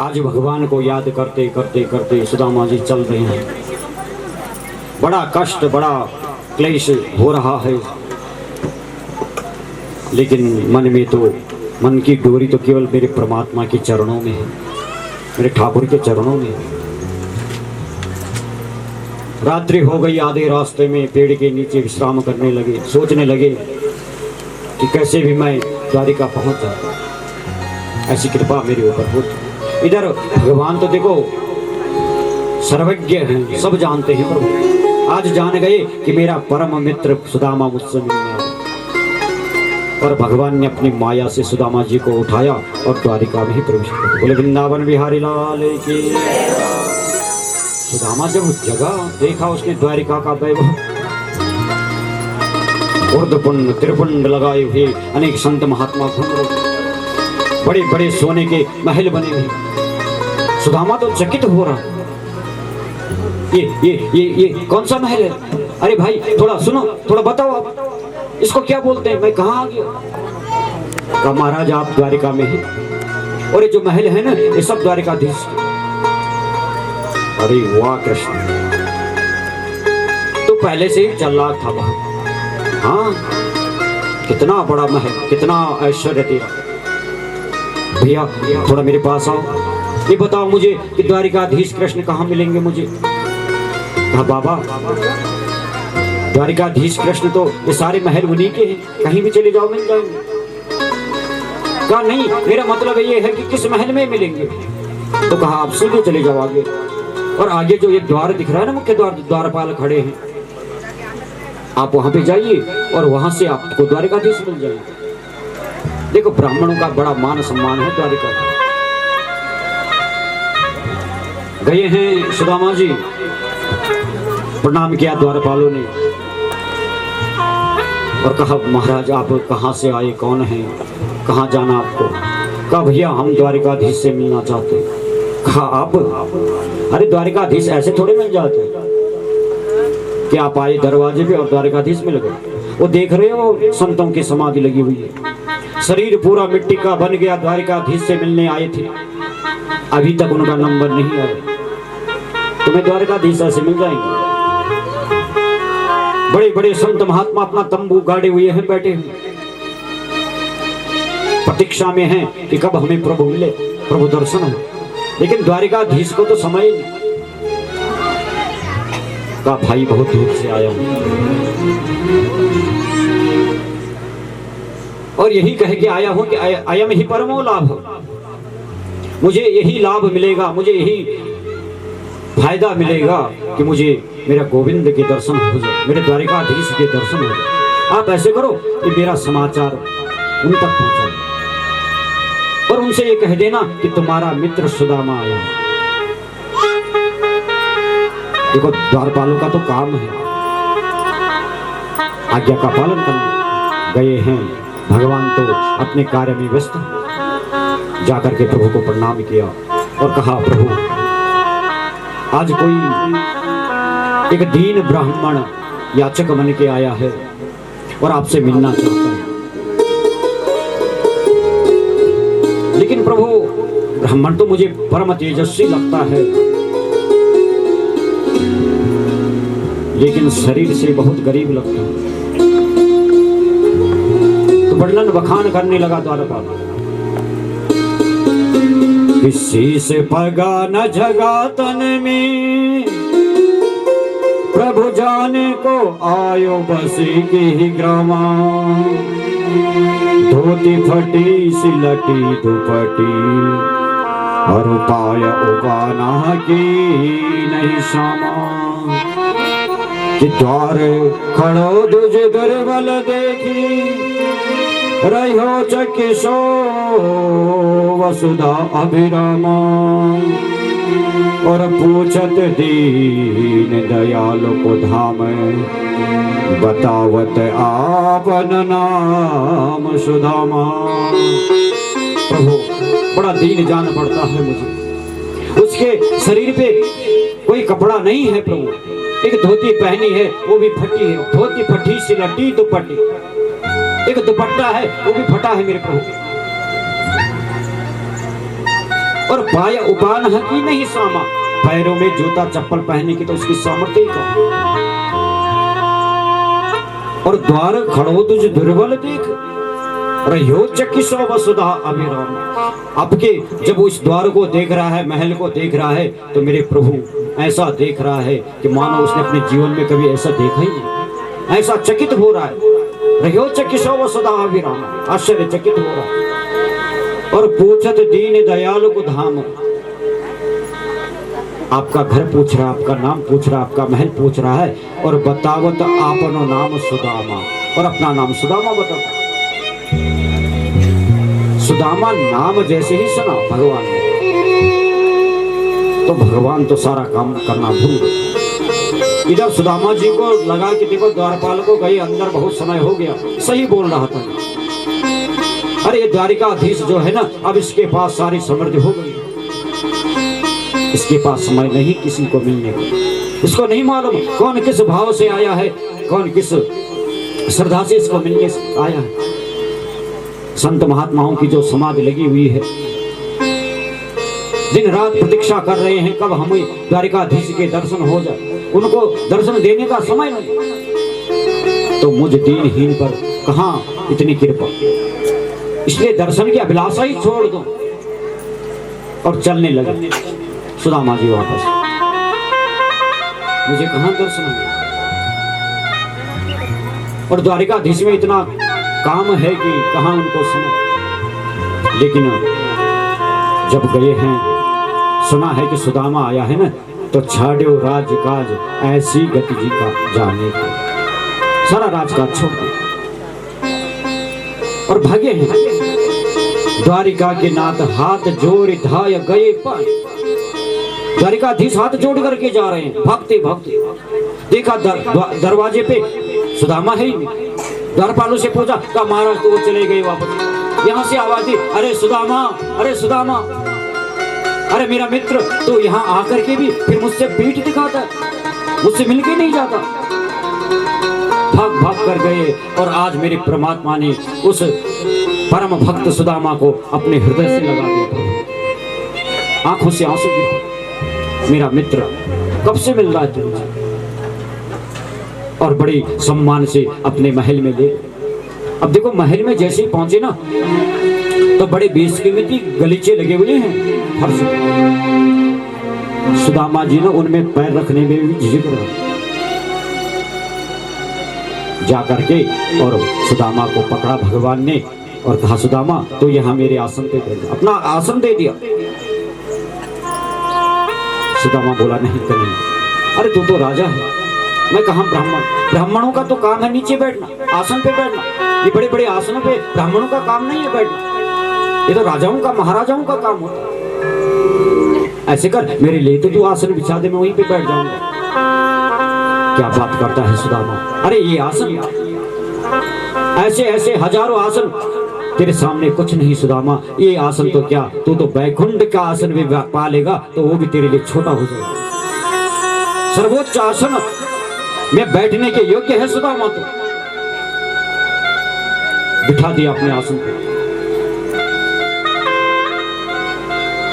आज भगवान को याद करते करते करते सुदामा जी चल रहे हैं। बड़ा कष्ट, बड़ा क्लेश हो रहा है, लेकिन मन की डोरी तो केवल मेरे परमात्मा के चरणों में है, मेरे ठाकुर के चरणों में है। रात्रि हो गई, आधे रास्ते में पेड़ के नीचे विश्राम करने लगे, सोचने लगे कि कैसे भी मैं द्वारिका पहुंच जाता, ऐसी कृपा मेरे ऊपर होती। इधर भगवान तो देखो सर्वज्ञ हैं, सब जानते हैं प्रभु। आज जान गए कि मेरा परम मित्र सुदामा मुझसे मिलने आया, और भगवान ने अपनी माया से सुदामा जी को उठाया और द्वारिका में ही प्रवेश किया। बोले वृंदावन बिहारी लाल की। सुदामा जब उस जगह देखा, उसने द्वारिका का वैभव, ऊर्ध्वपुंड त्रिपुंड लगाए हुए अनेक संत महात्मा घूम रहे, बड़े बड़े सोने के महल बने हुए। सुदामा तो चकित हो रहा, ये कौन सा महल है? अरे भाई थोड़ा सुनो, थोड़ा बताओ आप इसको क्या बोलते हैं, मैं कहाँ आ गया? कहा महाराज आप द्वारिका में हैं, और ये जो महल है ना ये सब द्वारिकाधीश के। अरे वाह कृष्ण, तो पहले से ही चल रहा था वहां। हाँ, कितना बड़ा महल, कितना ऐश्वर्य तेरा। भैया थोड़ा मेरे पास आओ, ये बताओ मुझे कि द्वारिकाधीश कृष्ण कहाँ मिलेंगे मुझे? कहा बाबा द्वारिकाधीश कृष्ण तो ये सारे महल उन्हीं के हैं, कहीं भी चले जाओ मिल जाएंगे। कहा नहीं, मेरा मतलब ये है कि किस महल में मिलेंगे। तो कहा आप सीधे चले जाओ आगे, और आगे जो ये द्वार दिख रहा है ना, मुख्य द्वार, द्वारपाल खड़े हैं, आप वहां पे जाइए और वहां से आपको द्वारिकाधीश मिल जाएंगे। देखो ब्राह्मणों का बड़ा मान सम्मान है द्वारिका। गए हैं सुदामा जी, प्रणाम किया द्वारपालों ने और कहा महाराज आप कहाँ से आए, कौन है, कहाँ जाना आपको? कहा भैया हम द्वारिकाधीश से मिलना चाहते। कहा आप? अरे द्वारिकाधीश ऐसे थोड़े मिल जाते कि आप आए दरवाजे पे और द्वारिकाधीश मिल गए। वो देख रहे हो संतों की समाधि लगी हुई है, शरीर पूरा मिट्टी का बन गया, द्वारिकाधीश से मिलने आए थे, अभी तक उनका नंबर नहीं आया। तुम्हें द्वारिकाधीश ऐसे मिल जाएंगे? बड़े बड़े संत महात्मा अपना तंबू गाड़े हुए हैं, बैठे हुए प्रतीक्षा में हैं कि कब हमें प्रभु मिले, प्रभु दर्शन हो, लेकिन द्वारिकाधीश को तो समय नहीं। कहा भाई बहुत दूर से आया हूं, और यही कह के आया हूं कि अयम ही परमो लाभ, मुझे यही लाभ मिलेगा, मुझे यही फायदा मिलेगा कि मुझे मेरा गोविंद के दर्शन हो जाए, मेरे द्वारिकाधीश के दर्शन हो जाए। आप ऐसे करो कि मेरा समाचार उन तक पहुंचाए और उनसे ये कह देना कि तुम्हारा मित्र सुदामा आया। देखो द्वारपालों का तो काम है आज्ञा का पालन करना। गए हैं भगवान तो अपने कार्य में व्यस्त, जाकर के प्रभु को प्रणाम किया और कहा प्रभु आज कोई एक दीन ब्राह्मण याचक बन के आया है और आपसे मिलना चाहता है। लेकिन प्रभु ब्राह्मण तो मुझे परम तेजस्वी लगता है, लेकिन शरीर से बहुत गरीब लगता है। तो वर्णन बखान करने लगा द्वारपाल, किसी से पगा न झगा तन में, प्रभु जाने को आयो बसी की ही ग्रामा, धोती फटी सिलटी दुपटी, और उपाय उगाना की नहीं सामा, कि द्वार खड़ो तुझे दुर्बल देखी, रहो चकिशो वसुधा अभिरामा, और पूछत दीन दयालु को धाम, बतावत आपन नाम सुदामा। प्रभु बड़ा दीन जान पड़ता है मुझे, उसके शरीर पे कोई कपड़ा नहीं है प्रभु, एक धोती पहनी है वो भी फटी है, धोती फटी सिलटी दुपट्टी, एक दुपट्टा है वो भी फटा है मेरे प्रभु। और पाया उपान की नहीं सामा, पैरों में जूता चप्पल पहनने की तो उसकी सामर्थ्य ही कम। और द्वार खड़ो तुझ दुर्बल देख, रहो चकिसो वसुधा अभिराम। आपके जब उस द्वार को देख रहा है, महल को देख रहा है, तो मेरे प्रभु ऐसा देख रहा है कि मानो उसने अपने जीवन में कभी ऐसा देखा ही नहीं। ऐसा चकित हो रहा है, रहो चकिसो वसुधा अभिराम, आश्चर्यचकित हो रहा है। और पूछत दीन दयालु को धाम, आपका घर पूछ रहा है, आपका नाम पूछ रहा है, आपका महल पूछ रहा है। और बतावत आपनो नाम सुदामा, और अपना नाम सुदामा बताता। सुदामा नाम जैसे ही सुना भगवान ने, तो भगवान तो सारा काम करना भूल गए। इधर सुदामा जी को लगा कि देखो द्वारपाल को गए अंदर, बहुत समय हो गया, सही बोल रहा था। अरे ये द्वारिकाधीश जो है ना, अब इसके पास सारी समृद्धि हो गई, इसके पास समय नहीं किसी को मिलने को। इसको नहीं मालूम कौन किस भाव से आया है, कौन किस श्रद्धा से इसको मिलने से आया है। संत महात्माओं की जो समाधि लगी हुई है, दिन रात प्रतीक्षा कर रहे हैं कब हमें द्वारिकाधीश के दर्शन हो जाए, उनको दर्शन देने का समय नहीं। तो मुझ दीनहीन पर कहां इतनी कृपा, इसलिए दर्शन की अभिलाषा ही छोड़ दो। और चलने लगे सुदामा जी वापस, मुझे कहां दर्शन है। और द्वारिकाधीश में इतना काम है कि कहां उनको सुना। लेकिन जब गए हैं, सुना है कि सुदामा आया है ना, तो छाड़ो राज काज ऐसी गति जी का जाने को, सारा राजकाज छोड़ दिया और भागे हैं। द्वारिका के नाथ हाथ जोड़ धाय गए पाए, द्वारिकाधीश हाथ जोड़ करके जा रहे हैं, भागते भागते देखा दरवाजे पे सुदामा है ही नहीं। द्वारपालों से पूछा, कहा महाराज तो वो चले गए वापस। यहाँ से आवाज दी, अरे सुदामा, अरे सुदामा, अरे मेरा मित्र तो यहाँ आकर के भी फिर मुझसे पीठ दिखाता, मुझसे मिलके नहीं जाता। भाग भाग कर गए और आज मेरे परमात्मा ने उस परम भक्त सुदामा को अपने हृदय से लगा दिया। आंखों से आंसू गिरे, मेरा मित्र कब से मिल रहा है तुझे। और बड़ी सम्मान से अपने महल में ले। अब देखो महल में जैसे ही पहुंचे ना, तो बड़े बेशकीमती गलीचे लगे हुए हैं फर्श में। सुदामा जी ने उनमें पैर रखने में भी झिझक रहा। जा करके और सुदामा को पकड़ा भगवान ने और कहा, सुदामा तो यहाँ मेरे आसन पे बैठ जा। अपना आसन दे दिया। सुदामा बोला, नहीं कहीं, अरे तू तो राजा है, मैं कहा ब्राह्मण। ब्राह्मणों का तो काम है नीचे बैठना, आसन पे बैठना। ये बड़े बड़े आसनों पे ब्राह्मणों का काम नहीं है बैठना, ये तो राजाओं का महाराजाओं का काम होता है। ऐसे कर, मेरे लिए तो जो आसन बिछा दे, मैं वहीं पे बैठ जाऊंगा। क्या बात करता है सुदामा, अरे ये आसन, ऐसे ऐसे हजारों आसन तेरे सामने कुछ नहीं सुदामा। ये आसन तो क्या, तू तो बैकुंठ का आसन भी पा लेगा तो वो भी तेरे लिए छोटा हो जाएगा। सर्वोच्च आसन में बैठने के योग्य है सुदामा। तो बिठा दिया अपने आसन पर।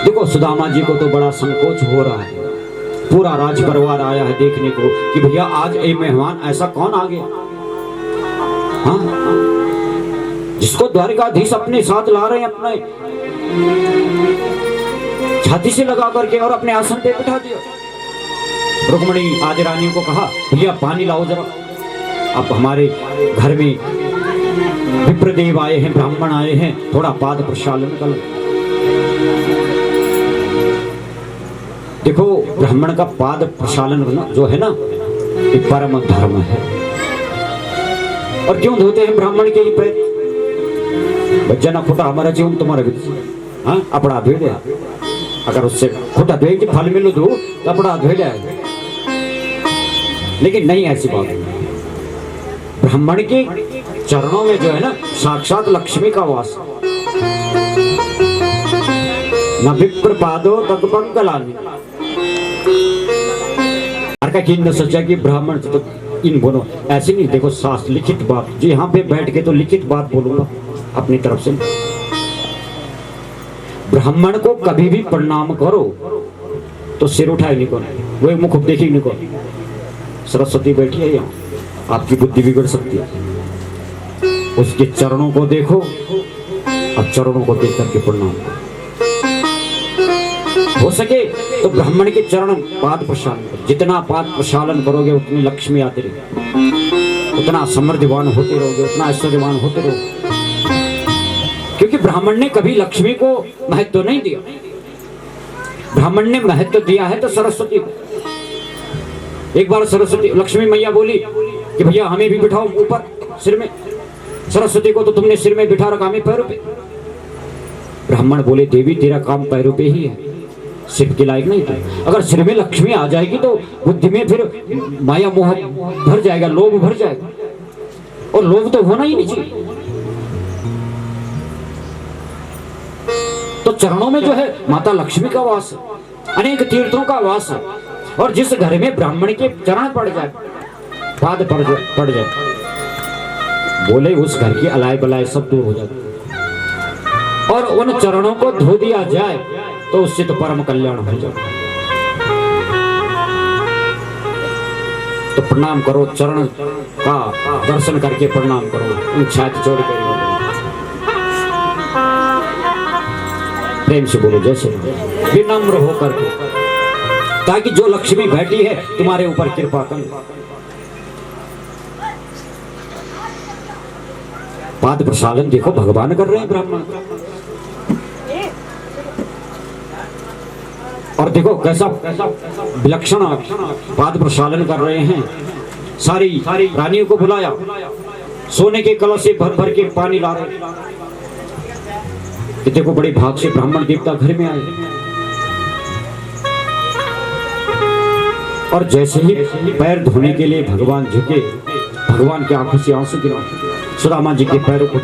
देखो सुदामा जी को तो बड़ा संकोच हो रहा है। पूरा राज परिवार आया है देखने को कि भैया आज ये मेहमान ऐसा कौन आ गया, हाँ, जिसको द्वारिकाधीश अपने साथ ला रहे हैं, अपने छाती से लगा करके और अपने आसन पे बिठा दिया। रुक्मणी आदि रानियों को कहा, भैया पानी लाओ जरा, अब हमारे घर में विप्रदेव आए हैं, ब्राह्मण आए हैं, थोड़ा पाद प्रक्षालन कर। देखो ब्राह्मण का पाद प्रक्षालन जो है ना, ये परम धर्म है। और क्यों धोते हैं ब्राह्मण के ही पैर? बच्चा ना खोटा हमारा जीवन तुम्हारा भी, हाँ, अपना धो लिया। अगर उससे खोटा धोए कि फल मिलो दो तो अपना धो जाएगा, लेकिन नहीं, ऐसी बात नहीं। ब्राह्मण के चरणों में जो है ना, साक्षात लक्ष्मी का वास। न विप्र पादो तक मंगलानि। न सोचा कि ब्राह्मण तो इन बोलो, ऐसे नहीं। देखो शास्त्र लिखित बात, जो यहाँ पे बैठ के तो लिखित बात बोलूंगा अपनी तरफ से। ब्राह्मण को कभी भी प्रणाम करो तो सिर उठाए नहीं कौन, वो मुख देखी नहीं कौन। सरस्वती बैठी है यहाँ, आपकी बुद्धि बिगड़ सकती है। उसके चरणों को देखो और चरणों को देख करके प्रणाम करो। हो सके तो ब्राह्मण के चरण पाद प्रक्षालन करो। जितना पाद प्रक्षालन करोगे उतनी लक्ष्मी आती रहेगी, उतना समृद्धवान होते रहोगे, उतना ऐश्वर्यवान होते रहोगे। क्योंकि ब्राह्मण ने कभी लक्ष्मी को महत्व नहीं दिया। ब्राह्मण ने महत्व दिया है तो सरस्वती को। एक बार सरस्वती लक्ष्मी मैया बोली कि भैया हमें भी बिठाओ ऊपर सिर में। सरस्वती को तो तुमने सिर में बिठा रखा, हमें पैरों पे। ब्राह्मण बोले देवी तेरा काम पैरों पे ही है, सिर के लायक नहीं था। अगर सिर में लक्ष्मी आ जाएगी तो बुद्धि में फिर माया मोह भर जाएगा, लोभ भर जाएगा, और लोभ तो होना ही नहीं चाहिए। तो चरणों में जो है माता लक्ष्मी का वास है, अनेक तीर्थों का वास है। और जिस घर में ब्राह्मण के चरण पड़ जाए, पाद पड़ जाए, बोले उस घर की अलाय बलाय सब दूर हो जाती। और उन चरणों को धो दिया जाए तो उससे तो परम कल्याण हो जाए। तो प्रणाम करो, चरण का दर्शन करके प्रणाम करो, छाती जोड़ कर प्रेम से बोलो जैसे विनम्र होकर के, ताकि जो लक्ष्मी बैठी है तुम्हारे ऊपर कृपा कर। पाद प्रक्षालन देखो भगवान कर रहे हैं ब्राह्मण, और देखो कैसा विलक्षण पाद प्रक्षालन कर रहे हैं। सारी रानियों को बुलाया, सोने के कलश से भर भर के पानी ला रहे। देखो बड़े भाग से ब्राह्मण देवता घर में आए, और जैसे ही पैर धोने के लिए भगवान झुके, भगवान की आंखों से आंसू गिरा। सुदामा जी के पैरों को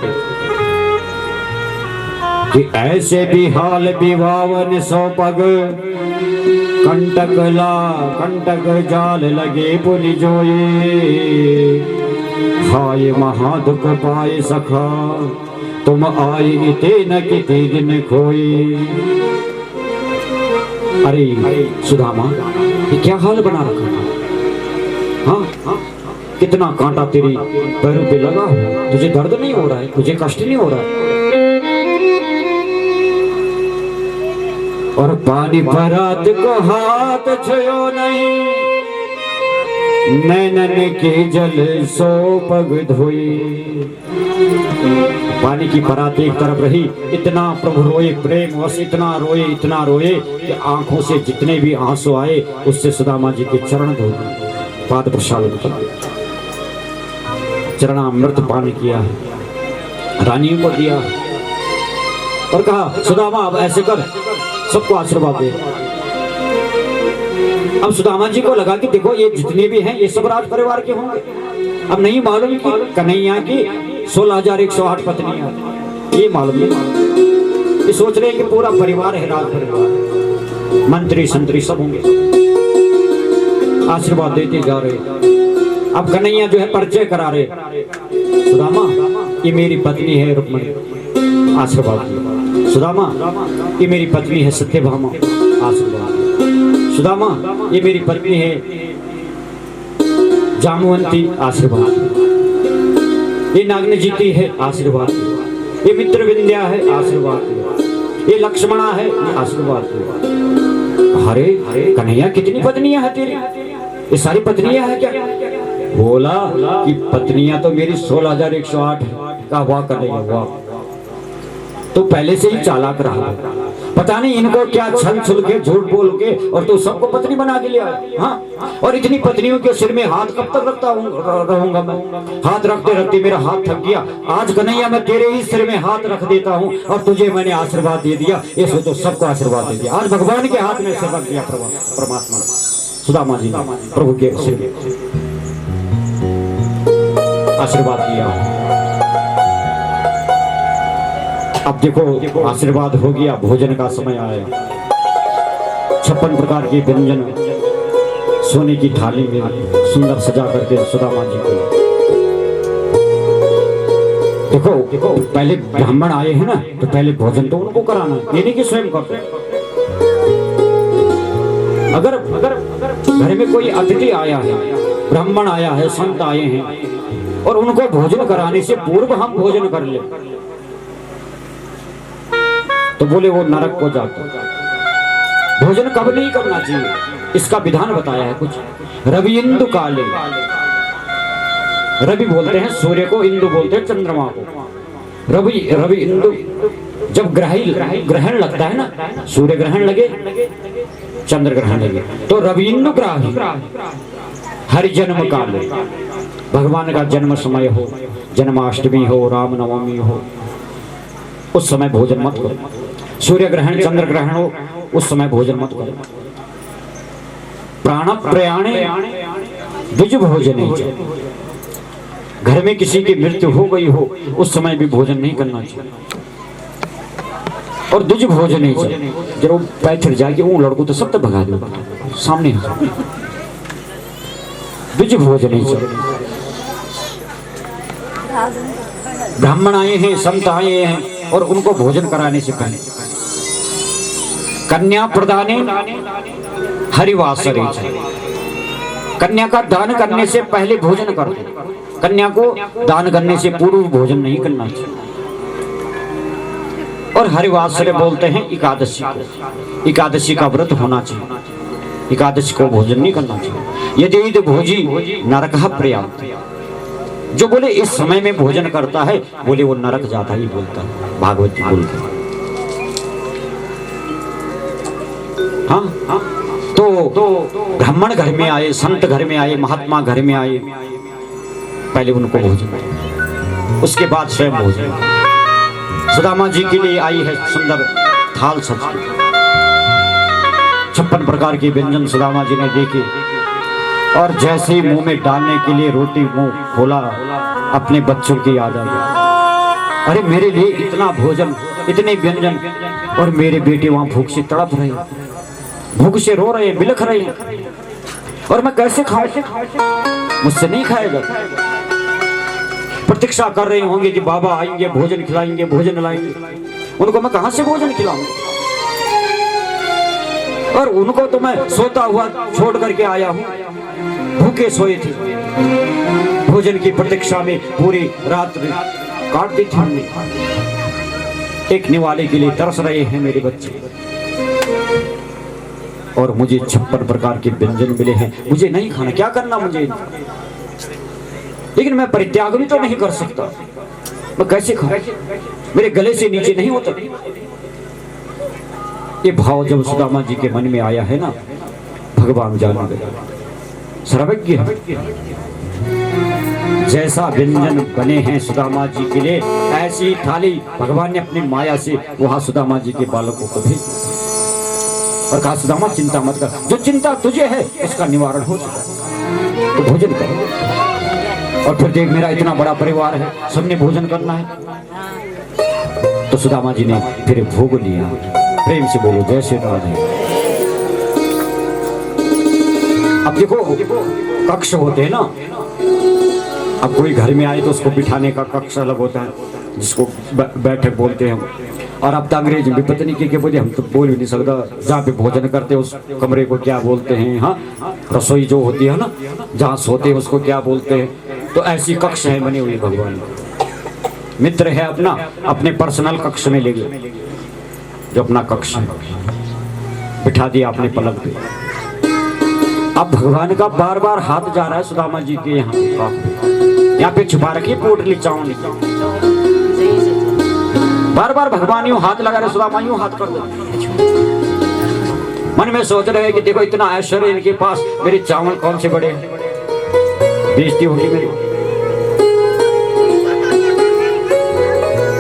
कि ऐसे भी हाल विवावन सौ पग, कंटक जाल लगे पुनि जोए, हाय महादुख पाए सखा, तुम आए इते न किते दिन खोए। अरे सुदामा ये क्या हाल बना रखा था? हाँ, कितना कांटा तेरी पैरों पे लगा हो, तुझे दर्द नहीं हो रहा है, तुझे कष्ट नहीं हो रहा है। और पानी भरात को हाथ छयो नहीं, नैनन के जल सो पग धोई। पानी की परात एक तरफ रही, इतना प्रभु रोए प्रेम वश, इतना रोए कि आंखों से जितने भी आंसू आए उससे सुदामा जी के चरण धो पाद प्रक्षालन किया, चरणामृत पान किया है, रानियों को दिया और कहा सुदामा अब ऐसे कर, सबको आशीर्वाद दे। अब सुदामा जी को लगा कि देखो ये जितने भी हैं ये सब राज परिवार के होंगे। अब नहीं मालूम कि कन्हैया की 16,108 पत्नियां, ये मालूम नहीं। ये सोच रहे हैं कि पूरा परिवार है, राज परिवार, मंत्री संतरी सब होंगे, आशीर्वाद देते जा रहे। अब कन्हैया जो है परिचय करा रहे, सुदामा ये मेरी पत्नी है रुक्मणी, आशीर्वाद दिया। सुदामा ये मेरी पत्नी है सत्यभामा, आशीर्वाद। सुदामा ये मेरी पत्नी है जामवंती, आशीर्वाद। ये नागनजीती है, आशीर्वाद। ये मित्र विंध्या है, आशीर्वाद। ये लक्ष्मणा है, आशीर्वाद। अरे कन्हैया कितनी पत्नियां हैं तेरी? ये सारी पत्नियां हैं क्या? बोला कि पत्नियां तो मेरी 16,108 का वाह कन्हैया वाह। तो पहले से ही चालाक रहा, पता नहीं इनको क्या छल छुल के झूठ बोल के और तो सबको पत्नी बना के लिया। हाँ, और इतनी पत्नियों के सिर में हाथ कब तक रखता रहूंगा मैं? हाथ रखते रखते मेरा हाथ थक गया। आज कन्हैया मैं तेरे ही सिर में हाथ रख देता हूँ और तुझे मैंने आशीर्वाद दे दिया, इसको तो सबको आशीर्वाद दे दिया। आज भगवान के हाथ में सिर रख दिया परमात्मा सुदामा जी ने, प्रभु के सिर में आशीर्वाद दिया। अब देखो आशीर्वाद हो गया, भोजन का समय आया। 56 प्रकार के व्यंजन सोने की थाली में सुंदर सजा करके सुदामा जी को देखो देखो, पहले ब्राह्मण आए हैं ना, तो पहले भोजन तो उनको कराना, ये नहीं कि स्वयं करते। अगर अगर घर में कोई अतिथि आया है, ब्राह्मण आया है, संत आए हैं, और उनको भोजन कराने से पूर्व हम भोजन कर ले, तो बोले वो नरक को जाता। भोजन कब नहीं करना चाहिए, इसका विधान बताया है कुछ। रवि इंदु काले, रवि बोलते हैं सूर्य को, इंदु बोलते हैं चंद्रमा को। रवि रवि इंदु, जब ग्रहण लगता है ना, सूर्य ग्रहण लगे, चंद्र ग्रहण लगे, तो रवि इंदु ग्राही हरि जन्म काले, भगवान का जन्म समय हो, जन्माष्टमी हो, रामनवमी हो, उस समय भोजन मत करो। सूर्य ग्रहण, चंद्र ग्रहण हो, उस समय भोजन मत करो। प्राण प्रयाणे द्विज भोजन, घर में किसी की मृत्यु हो गई हो, उस समय भी भोजन नहीं करना चाहिए। और द्विज भोजन नहीं चाहिए, जब वो पैर जाके वो लड़को तो सब तो भगा दो सामने। द्विज भोजन नहीं चाहिए। ब्राह्मण आए हैं, संत आए हैं, और उनको भोजन कराने से पहले कन्या प्रदाने हरिवासरे, कन्या का दान करने से पहले भोजन करो। कन्या को दान करने से पूर्व भोजन नहीं करना चाहिए। और हरिवासरे बोलते हैं एकादशी को, एकादशी का व्रत होना चाहिए, एकादशी को भोजन नहीं करना चाहिए। यदि भोजी नरक प्रयाप्त, जो बोले इस समय में भोजन करता है, बोले वो नरक जाता ही बोलता है, भागवत जी बोलते हैं। हाँ, तो ब्राह्मण घर में आए, संत घर में आए, महात्मा घर में आए, पहले उनको भोजन, उसके बाद स्वयं भोजन। सुदामा जी के लिए आई है सुंदर थाल सज के, 56 प्रकार के व्यंजन सुदामा जी ने देखे, और जैसे ही मुंह में डालने के लिए रोटी मुंह खोला, अपने बच्चों की याद आ गई। अरे मेरे लिए इतना भोजन, इतने व्यंजन, और मेरे बेटे वहां भूख से तड़प रहे, भूख से रो रहे, बिलख रहे, और मैं कैसे खाऊं, मुझसे नहीं खाया जाता। प्रतीक्षा कर रहे होंगे कि बाबा आएंगे, भोजन खिलाएंगे, भोजन लाएंगे, उनको मैं कहां से भोजन खिलाऊं। और उनको तो मैं सोता हुआ छोड़ करके आया हूं, भूखे सोए थे, भोजन की प्रतीक्षा में पूरी रात काट दी थी हमने। एक निवाले के लिए तरस रहे हैं मेरे बच्चे, और मुझे 56 प्रकार के व्यंजन मिले हैं, मुझे नहीं खाना, क्या करना मुझे, लेकिन मैं परित्याग भी तो नहीं कर सकता, मैं कैसे खाऊं, मेरे गले से नीचे नहीं होता। ये भाव जब सुदामा जी के मन में आया है ना, भगवान जान गए, सर्वज्ञ जैसा व्यंजन बने हैं सुदामा जी के लिए, ऐसी थाली भगवान ने अपनी माया से वहां सुदामा जी के बालकों को भेज, और कहा सुदामा चिंता मत कर, जो चिंता तुझे है उसका निवारण हो चुका, तो भोजन करो। और फिर देख मेरा इतना बड़ा परिवार है, सबने भोजन करना है। तो सुदामा जी ने फिर भोग लिया। प्रेम से बोलो जय श्री राधे। अब देखो कक्ष होते हैं ना, अब कोई घर में आए तो उसको बिठाने का कक्ष अलग होता है, जिसको बैठक बोलते हैं। और अब तो अंग्रेजी में पता नहीं क्या बोले, हम तो बोल भी नहीं सकता, जहाँ पे भोजन करते हैं उस कमरे को क्या बोलते हैं। हाँ, रसोई जो होती है ना, जहाँ सोते हैं उसको क्या बोलते हैं। तो ऐसी कक्ष है बनी हुई भगवान, मित्र है अपना, अपने पर्सनल कक्ष में ले गए, जो अपना कक्ष है, बिठा दिया अपने पलंग पे। अब भगवान का बार बार हाथ जा रहा है सुदामा जी के यहाँ पे छुपा रखी पोटली चावनी, बार बार भगवान यूं हाथ लगा रहे, सुदामा यूं हाथ कर दे। मन में सोच रहे कि देखो इतना ऐश्वर्य इनके पास, मेरे चावल कौन से बड़े हैं, बेइज्जती होगी मेरी।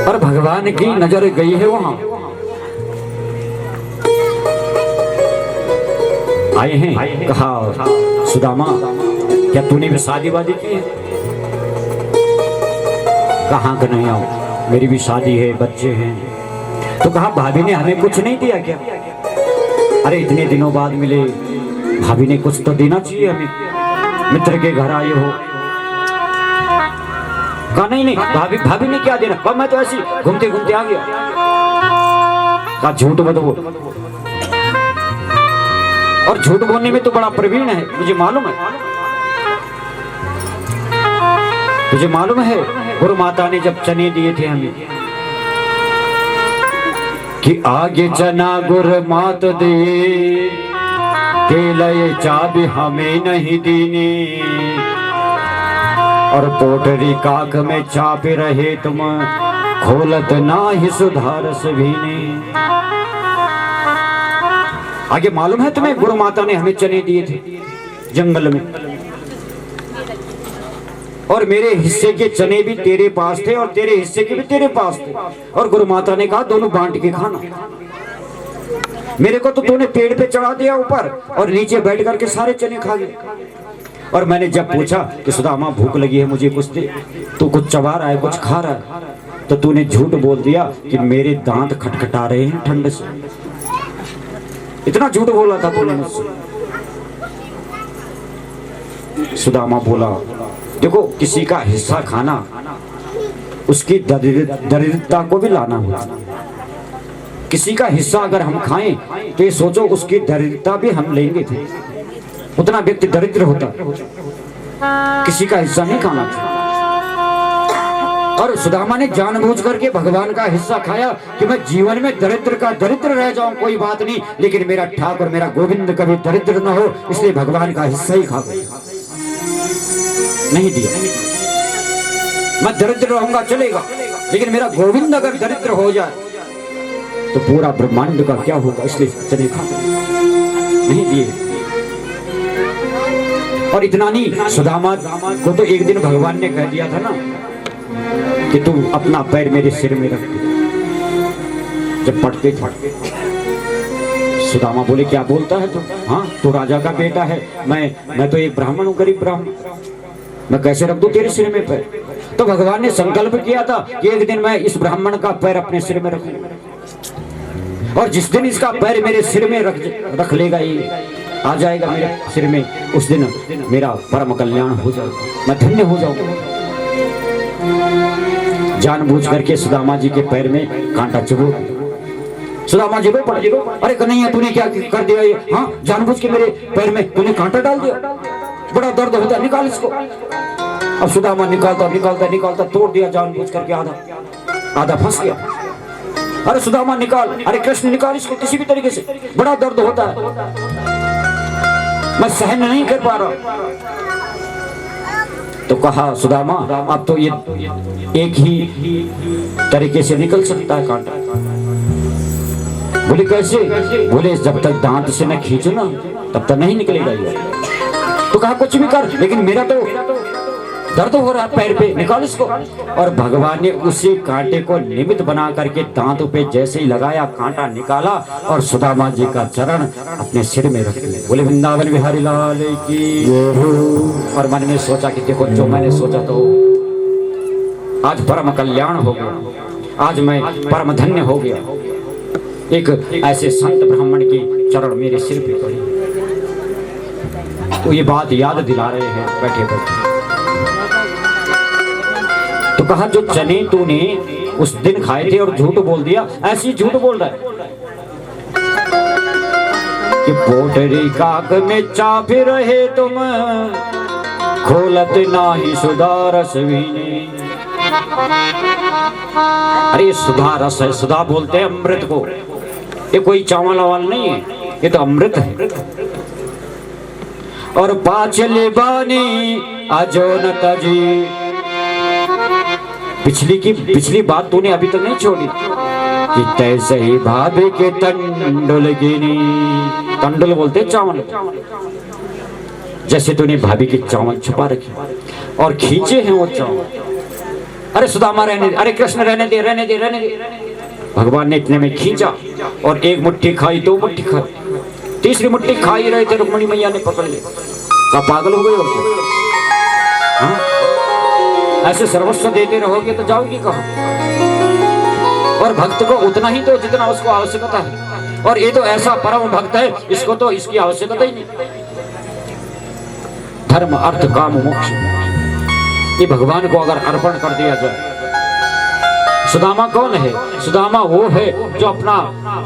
पर भगवान की नजर गई है वहां, आए हैं, कहा सुदामा क्या तूने भी शादी वादी की है? कहाँ का नहीं आओ, मेरी भी शादी है, बच्चे हैं। तो कहा भाभी ने हमें कुछ नहीं दिया क्या? अरे इतने दिनों बाद मिले, भाभी ने कुछ तो देना चाहिए हमें, मित्र के घर आए हो। कहा नहीं नहीं, भाभी भाभी ने क्या देना। कहा मैं तो ऐसे घूमते घूमते आ गया। कहा झूठ मत बोल, और झूठ बोलने में तो बड़ा प्रवीण है, मुझे मालूम है। तुझे मालूम है गुरु माता ने जब चने दिए थे हमें कि आगे चना गुरु मात दे, केले चाबी हमें नहीं देने, और पोटरी काक में चापे रहे तुम, खोलत ना ही सुधारस भी ने। आगे मालूम है तुम्हें गुरु माता ने हमें चने दिए थे जंगल में, और मेरे हिस्से के चने भी तेरे पास थे और तेरे हिस्से के भी तेरे पास थे, और गुरु माता ने कहा दोनों बांट के खाना। मेरे को तो तूने पेड़ पे चढ़ा दिया ऊपर, और नीचे बैठ करके सारे चने खा गए। और मैंने जब पूछा कि सुदामा भूख लगी है मुझे कुछ दे, तू कुछ चबा रहा है कुछ खा रहा है, तो तूने झूठ बोल दिया कि मेरे दांत खटखटा रहे हैं ठंड से। इतना झूठ बोला था तूने मुझसे। सुदामा बोला देखो किसी का हिस्सा खाना उसकी दरिद्रता को भी लाना होता है। किसी का हिस्सा अगर हम खाएं तो ये सोचो उसकी दरिद्रता भी हम लेंगे थे, उतना व्यक्ति दरिद्र होता, किसी का हिस्सा नहीं खाना था। और सुदामा ने जानबूझ करके भगवान का हिस्सा खाया कि मैं जीवन में दरिद्र का दरिद्र रह जाऊं कोई बात नहीं, लेकिन मेरा ठाकुर मेरा गोविंद कभी दरिद्र न हो, इसलिए भगवान का हिस्सा ही खा गया। नहीं दिया, मैं दरिद्र रहूंगा चलेगा, लेकिन मेरा गोविंद अगर दरिद्र हो जाए तो पूरा ब्रह्मांड का क्या होगा, इसलिए चले खा नहीं दिए। और इतना नहीं, सुदामा को तो एक दिन भगवान ने कह दिया था ना कि तू अपना पैर मेरे सिर में रख दे। जब पटके थे सुदामा बोले क्या बोलता है तू? हाँ तू राजा का बेटा है, मैं तो एक ब्राह्मण हूँ, गरीब ब्राह्मण, मैं कैसे रख दूं तेरे सिर में पैर? तो भगवान ने संकल्प किया था कि एक दिन मैं इस ब्राह्मण का पैर अपने सिर में रखूंगा, और जिस दिन इसका पैर मेरे सिर में रख लेगा, ये आ जाएगा मेरे सिर में, उस दिन मेरा परम कल्याण हो जाएगा, मैं धन्य हो जाऊंगा। जानबूझ करके सुदामा जी के पैर में कांटा चुभो। सुदामा जी रो पड़े, अरे कन्हैया तूने क्या कर दिया ये? हाँ जानबूझ के मेरे पैर में तूने कांटा डाल दिया, बड़ा दर्द होता है, निकाल इसको। अब सुदामा निकालता तोड़ दिया जानबूझ करके, आधा फंस गया। अरे सुदामा निकाल, अरे कृष्ण निकाल इसको किसी भी तरीके से, बड़ा दर्द होता है, मैं सहन नहीं कर पा रहा। तो कहा सुदामा अब तो ये एक ही तरीके से निकल सकता है कांटा। बोले कैसे? बोले जब तक दांत से न खींचो ना तब तक नहीं निकलेगा ये। तो कहा कुछ भी कर, लेकिन मेरा तो दर्द हो रहा है पैर पे, निकाल इसको। और भगवान ने उसी कांटे को निमित्त बना करके दांतों पे जैसे ही लगाया, कांटा निकाला और सुदामा जी का चरण अपने सिर में रख दिया। बोले वृंदावन बिहारी लाल की। और मन में सोचा कि देखो जो मैंने सोचा तो आज परम कल्याण हो गया, आज मैं परम धन्य हो गया। एक ऐसे संत ब्राह्मण की चरण मेरे सिर पे पड़ी, तो ये बात याद दिला रहे हैं बैठे बैठे। तो कहा जो चने तूने उस दिन खाए थे और झूठ बोल दिया, ऐसी झूठ बोल रहा है कि पोटरी काक में चाप रहे तुम, खोलत नाही सुधारस वीने। अरे ये सुधा रस है, सुधा बोलते हैं अमृत को, ये कोई चावल वावल नहीं है, ये तो अमृत है। और पाचले बानी अजो न तजी, पिछली बात तूने अभी तक नहीं छोड़ी कि तैसे ही भाभी के तंडुल गिनी। तंडुल बोलते चावल, जैसे तूने भाभी के चावल छुपा रखे और खींचे हैं वो चावल। अरे सुदामा रहने दे, अरे कृष्ण रहने दे, रहने दे, रहने दे। भगवान ने इतने में खींचा और एक मुट्ठी खाई, दो मुट्ठी खाई, तीसरी मुट्ठी खा ही रहे थे, रुक्मणी मैया ने पकड़ लिया। का पागल हो गए हो क्या? हाँ? ऐसे सर्वस्व देते रहोगे तो जाओगी कहाँ? और भक्त को उतना ही तो जितना उसको आवश्यकता है, और ये तो ऐसा परम भक्त है, इसको तो इसकी आवश्यकता ही नहीं। धर्म अर्थ काम मोक्ष, ये भगवान को अगर अर्पण कर दिया जाए। सुदामा कौन है? सुदामा वो है जो अपना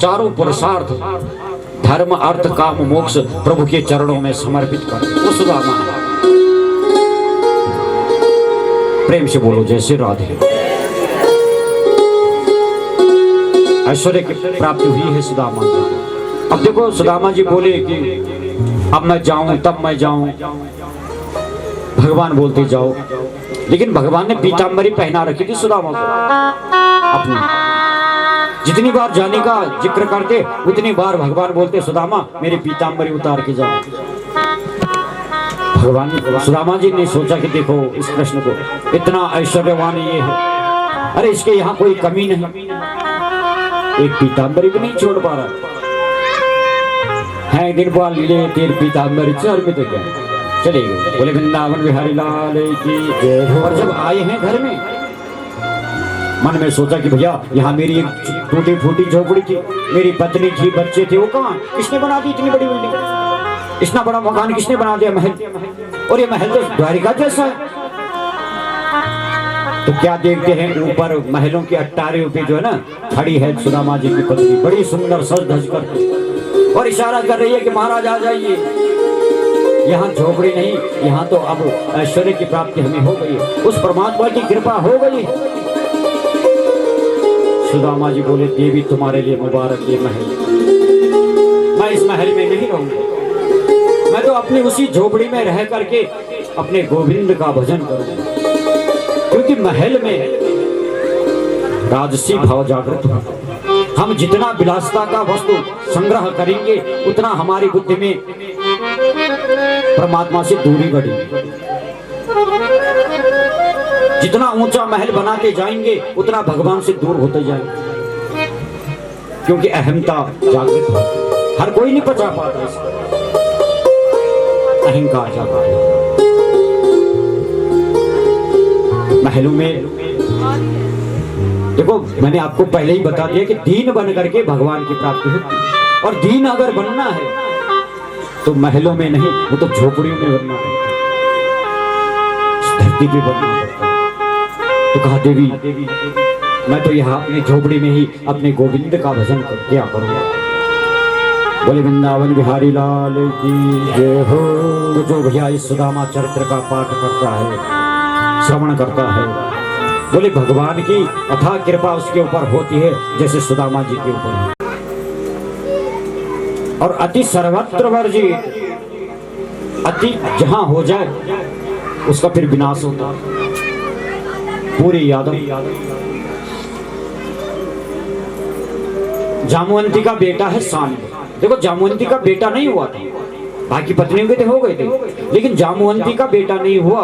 चारों पुरुषार्थ धर्म अर्थ काम मोक्ष प्रभु के चरणों में समर्पित कर दे, वो सुदामा है। प्रेम से बोलो जय श्री राधे। ऐश्वर्य की प्राप्ति हुई है सुदामा जी। अब देखो सुदामा जी बोले कि अब मैं जाऊं तब मैं जाऊं, भगवान बोलते जाओ, लेकिन भगवान ने पीतांबरी पहना रखी थी सुदामा को अपनी। जितनी बार जाने का जिक्र करते उतनी बार भगवान बोलते सुदामा मेरी पीतांबरी उतार के जाओ। भगवान सुदामा जी ने सोचा कि देखो इस कृष्ण को इतना ऐश्वर्यवान ये है, अरे इसके यहाँ कोई कमी नहीं, एक पीतांबरी भी नहीं छोड़ पा रहा है। दिन बाल ले तेरे पीतांबरी चल में तो क्या चले गए। बोले वृंदावन बिहारी लाल की जय। और जब आए हैं घर में मन में सोचा कि भैया यहाँ मेरी एक टूटी फूटी झोपड़ी थी, मेरी पत्नी थी, बच्चे थे, वो कहाँ? किसने बना दी इतनी बड़ी बिल्डिंग? इतना बड़ा मकान किसने बना दिया? महल। और ये महल तो द्वारिका जैसा है। तो क्या देखते हैं ऊपर महलों के अट्टारियों पे जो है ना खड़ी है सुदामा जी की पत्नी, बड़ी सुंदर सज धज कर, और इशारा कर रही है कि महाराज आ जाइए, यहाँ झोपड़ी नहीं, यहाँ तो अब ऐश्वर्य की प्राप्ति हमें हो गई, उस परमात्मा की कृपा हो गई। सुदामा जी बोले देवी तुम्हारे लिए मुबारक ये महल, मैं इस महल में नहीं रहूंगा, मैं तो अपनी उसी झोपड़ी में रह करके अपने गोविंद का भजन करूंगा। क्योंकि महल में राजसी भाव जागृत हो, हम जितना विलासता का वस्तु संग्रह करेंगे उतना हमारी बुद्धि में परमात्मा से दूरी बढ़ेगी। जितना ऊंचा महल बनाते जाएंगे उतना भगवान से दूर होते जाएंगे, क्योंकि अहमता जागृत हो, हर कोई नहीं पचा पाता इसको, अहंकार जागृत। महलों में देखो मैंने आपको पहले ही बता दिया कि दीन बन करके भगवान की प्राप्ति होती है, और दीन अगर बनना है तो महलों में नहीं, वो तो झोपड़ियों में बनना है, धरती पे बनना है। तो कहा देवी मैं तो यहाँ अपनी झोपड़ी में ही अपने गोविंद का भजन कर क्या करूँगा। बोले वृंदावन बिहारी लाल की जय हो। जो भैया इस सुदामा चरित्र का पाठ करता है, श्रवण करता है, बोले भगवान की अथाह कृपा उसके ऊपर होती है जैसे सुदामा जी के ऊपर। और अति सर्वत्र वर्जित, अति जहां हो जाए उसका फिर विनाश होता है। पूरी यादव जामवंती का बेटा है सांब। देखो जामवंती का बेटा नहीं हुआ था, बाकी पत्नियों के हो गए थे, लेकिन जामवंती का बेटा नहीं हुआ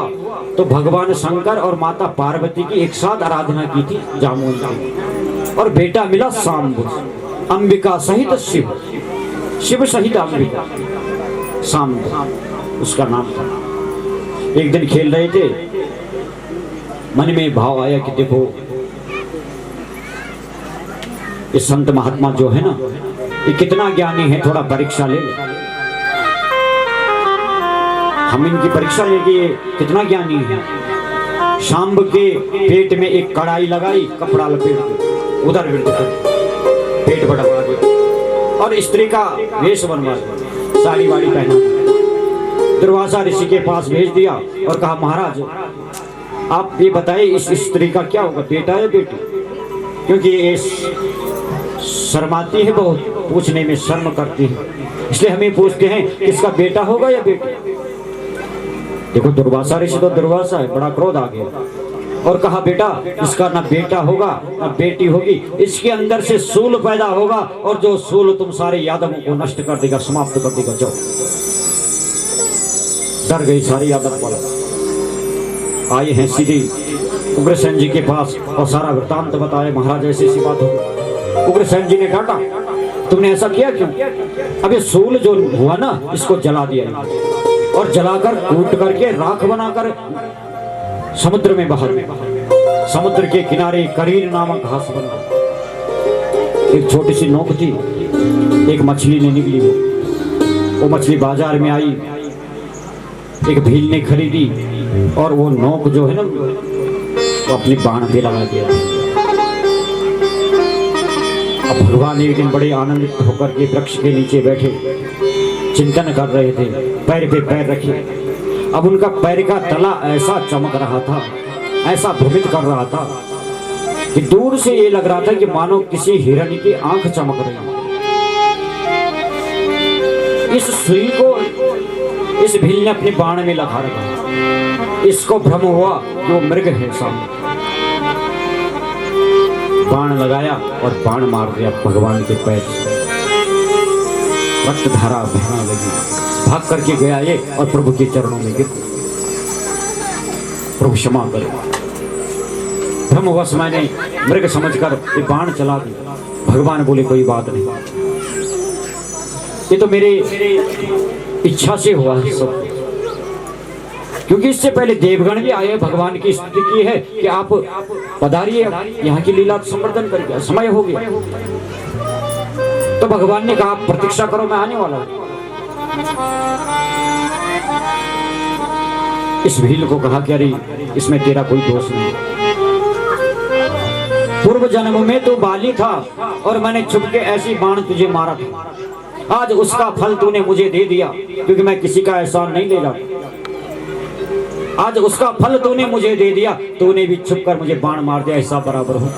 तो भगवान शंकर और माता पार्वती की एक साथ आराधना की थी जामवंती, और बेटा मिला सांब। अंबिका सहित शिव, शिव सहित अंबिका, सांब उसका नाम था। एक दिन खेल रहे थे, मन में भाव आया कि देखो ये संत महात्मा जो है ना ये कितना ज्ञानी है, थोड़ा परीक्षा ले ले। हम इनकी परीक्षा लेंगे कितना ज्ञानी है। शाम्ब के पेट में एक कड़ाई लगाई, कपड़ा लपेट उधर पेट बढ़ा दिया और स्त्री का वेश बनवा दिया, साड़ी वाड़ी पहना। दुर्वासा ऋषि के पास भेज दिया और कहा महाराज आप ये बताइए इस स्त्री का क्या होगा, बेटा या बेटी? क्योंकि ये शर्माती है, बहुत पूछने में शर्म करती है, इसलिए हमें पूछते हैं किसका बेटा होगा या बेटी। देखो दुर्वासा ऋषि तो दुर्वासा है, बड़ा क्रोध आ गया और कहा बेटा इसका ना बेटा होगा ना बेटी होगी, इसके अंदर से सूल पैदा होगा और जो सूल तुम सारे यादवों को नष्ट कर देगा, समाप्त कर देगा। जाओ। डर गई सारी यादव वाला, आए हैं सीधे उग्रसेन जी के पास और सारा वृत्तांत बताया। महाराज ऐसी ऐसी बात होगी। उग्रसेन जी ने डांटा तुमने ऐसा किया क्यों? अब ये सूल जो हुआ ना इसको जला दिया और जलाकर कूट करके राख बनाकर समुद्र में बहा दिया। समुद्र के किनारे करीर नामक घास बना, एक छोटी सी नोक थी, एक मछली ने निकली, वो मछली बाजार में आई, एक भील ने खरीदी, और वो नोक जो है ना वो अपनी बाण पे लगा दिया। अब भगवान एक दिन बड़े आनंदित होकर के वृक्ष के नीचे बैठे चिंतन कर रहे थे, पैर पे पैर रखे। अब उनका पैर का तला ऐसा चमक रहा था, ऐसा भ्रमित कर रहा था कि दूर से ये लग रहा था कि मानो किसी हिरण की आंख चमक रही है। इस सुई को इस भील ने अपने बाण में लगा रखा। इसको भ्रम हुआ कि वो मृग है सामने। बाण लगाया और बाण मार दिया भगवान के पैर से। रक्त धारा बहने लगी। भाग करके गया ये और प्रभु के चरणों में गिर, प्रभु क्षमा करो, भ्रमवश मैंने मृग समझकर ये बाण चला दिया। भगवान बोले कोई बात नहीं, ये तो मेरे इच्छा से हुआ है सब, क्योंकि इससे पहले देवगण भी आए, भगवान की स्तुति की है कि आप पधारिए, यहाँ की लीला संवर्धन करके समय हो गया। तो भगवान ने कहा प्रतीक्षा करो, मैं आने वाला हूं। इस भील को कहा कि अरे इसमें तेरा कोई दोष नहीं, पूर्व जन्म में तो बाली था और मैंने छुप के ऐसी बाण तुझे मारा था। आज उसका फल तूने मुझे दे दिया, क्योंकि मैं किसी का एहसान नहीं ले जाता। आज उसका फल तूने मुझे दे दिया, तूने भी छुप कर मुझे बाण मार दिया, ऐसा बराबर हो।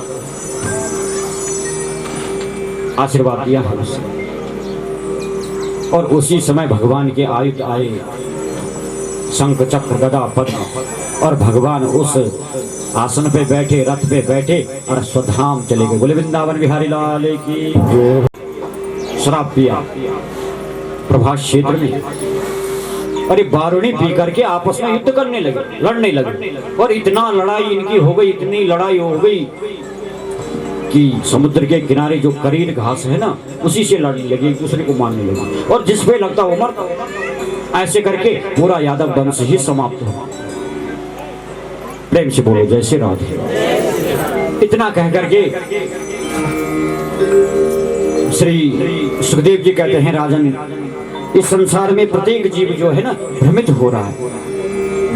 आशीर्वाद दिया है उसने। और उसी समय भगवान के आयुध आए, शंख चक्र गदा पद्म, और भगवान उस आसन पे बैठे, रथ पे बैठे और स्वधाम चले गए। बोले वृंदावन बिहारी लाल की जय। शराब पिया प्रभास क्षेत्र में, अरे बारूणी पी करके आपस में युद्ध करने लगे, लड़ने लगे। और इतना लड़ाई इनकी हो गई, इतनी लड़ाई हो गई कि समुद्र के किनारे जो करीर घास है ना, उसी से लड़ने लगे, एक दूसरे को मारने लगे, और जिस पे लगता वो मरता। ऐसे करके पूरा यादव वंश ही समाप्त हुआ। प्रेम से बोलो जय श्री राधे। इतना कह करके श्री सुखदेव जी कहते हैं, राजन, इस संसार में प्रत्येक जीव जो है ना भ्रमित हो रहा है,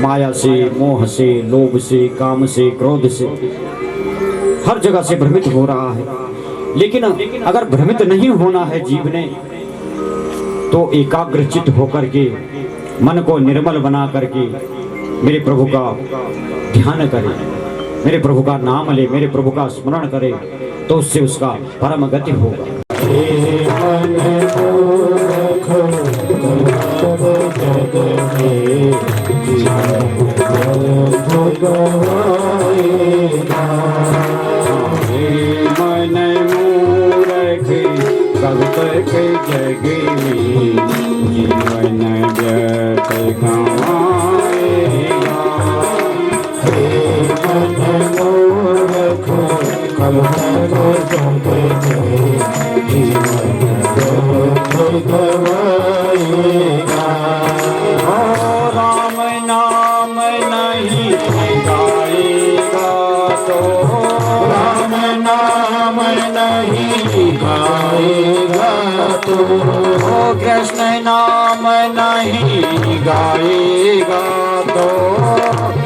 माया से, मोह से, लोभ से, काम से, क्रोध से, हर जगह से भ्रमित हो रहा है। लेकिन अगर भ्रमित नहीं होना है जीव ने, तो एकाग्रचित होकर के मन को निर्मल बना करके मेरे प्रभु का ध्यान करे, मेरे प्रभु का नाम ले, मेरे प्रभु का स्मरण करे, तो उससे उसका परम गति होगा। जीवन व्यर्थ गवाएगा, राम नाम नहीं गाएगा तो, राम नाम नहीं गाएगा तो, कृष्ण नाम नहीं गाएगा तो,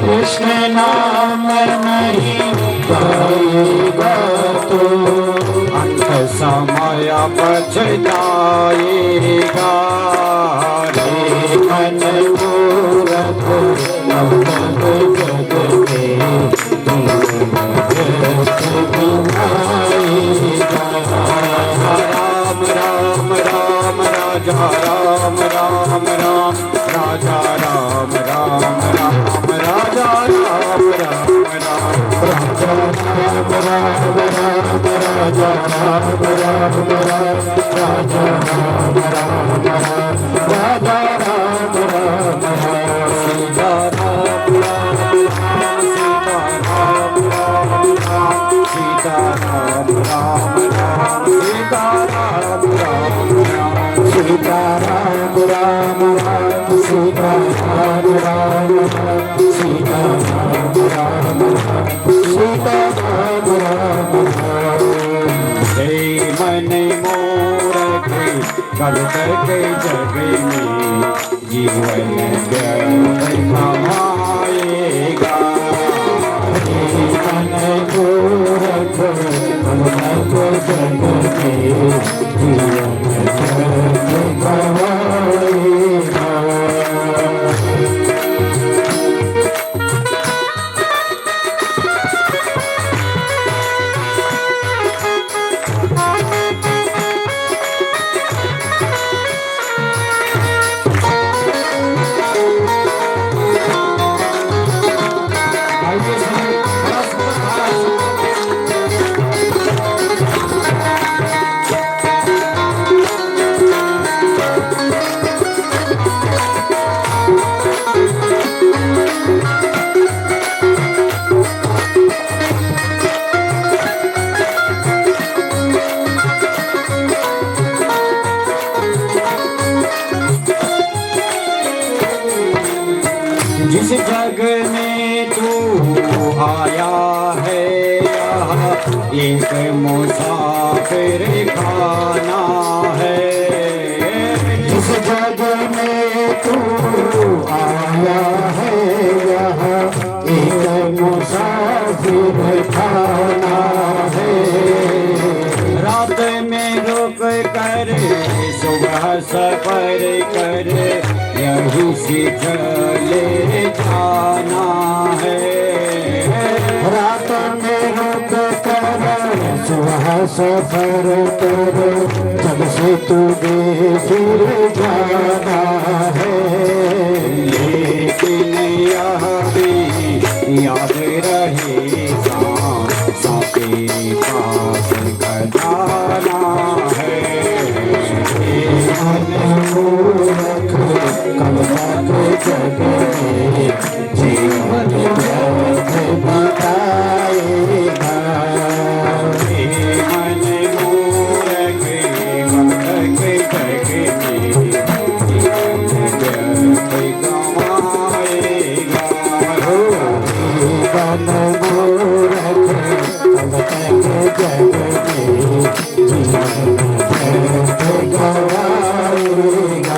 कृष्ण नाम नहीं गाएगा तो, अंत समय पछताएगा। रे मन मूरख राम राम राम राजा राम राम राम राजा राम राम राम राजा राम राम राम राजा राम राम राम राजा राम राम राम राजा राम राम राम राजा राम राम राम सीता राम राम राम सीता राम राम राम सीता राम राम राम सीता राम राम राम सीता राम राम राम सीता राम राम राम सीता राम राम राम। जय मन मोर कब तक जग में जीवन व्यर्थ कमाएगा। जीवन गोरख कब तक जग में जीवन व्यर्थ कमाएगा। जिस जग में तू आया है यहाँ एक मुसाफिर खाना है। जिस जग में तू आया है यहाँ एक मुसाफिर खाना है। रात में रुक कर सुबह सफर कर यहीं से चले जाना है। रात में रुक कर सुबह सफर कर जब से तुझे फिर जाना है। लेकिन यह भी याद रहेगा साथे पास खजाना है। मूर्ख कब तक जग में जीवन व्यर्थ बिताएगा। मन मूर्ख कब तक जग में जीवन व्यर्थ कमाएगा। जीवन मूर्ख कब तक जग में जीवन व्यर्थ गवाएगा।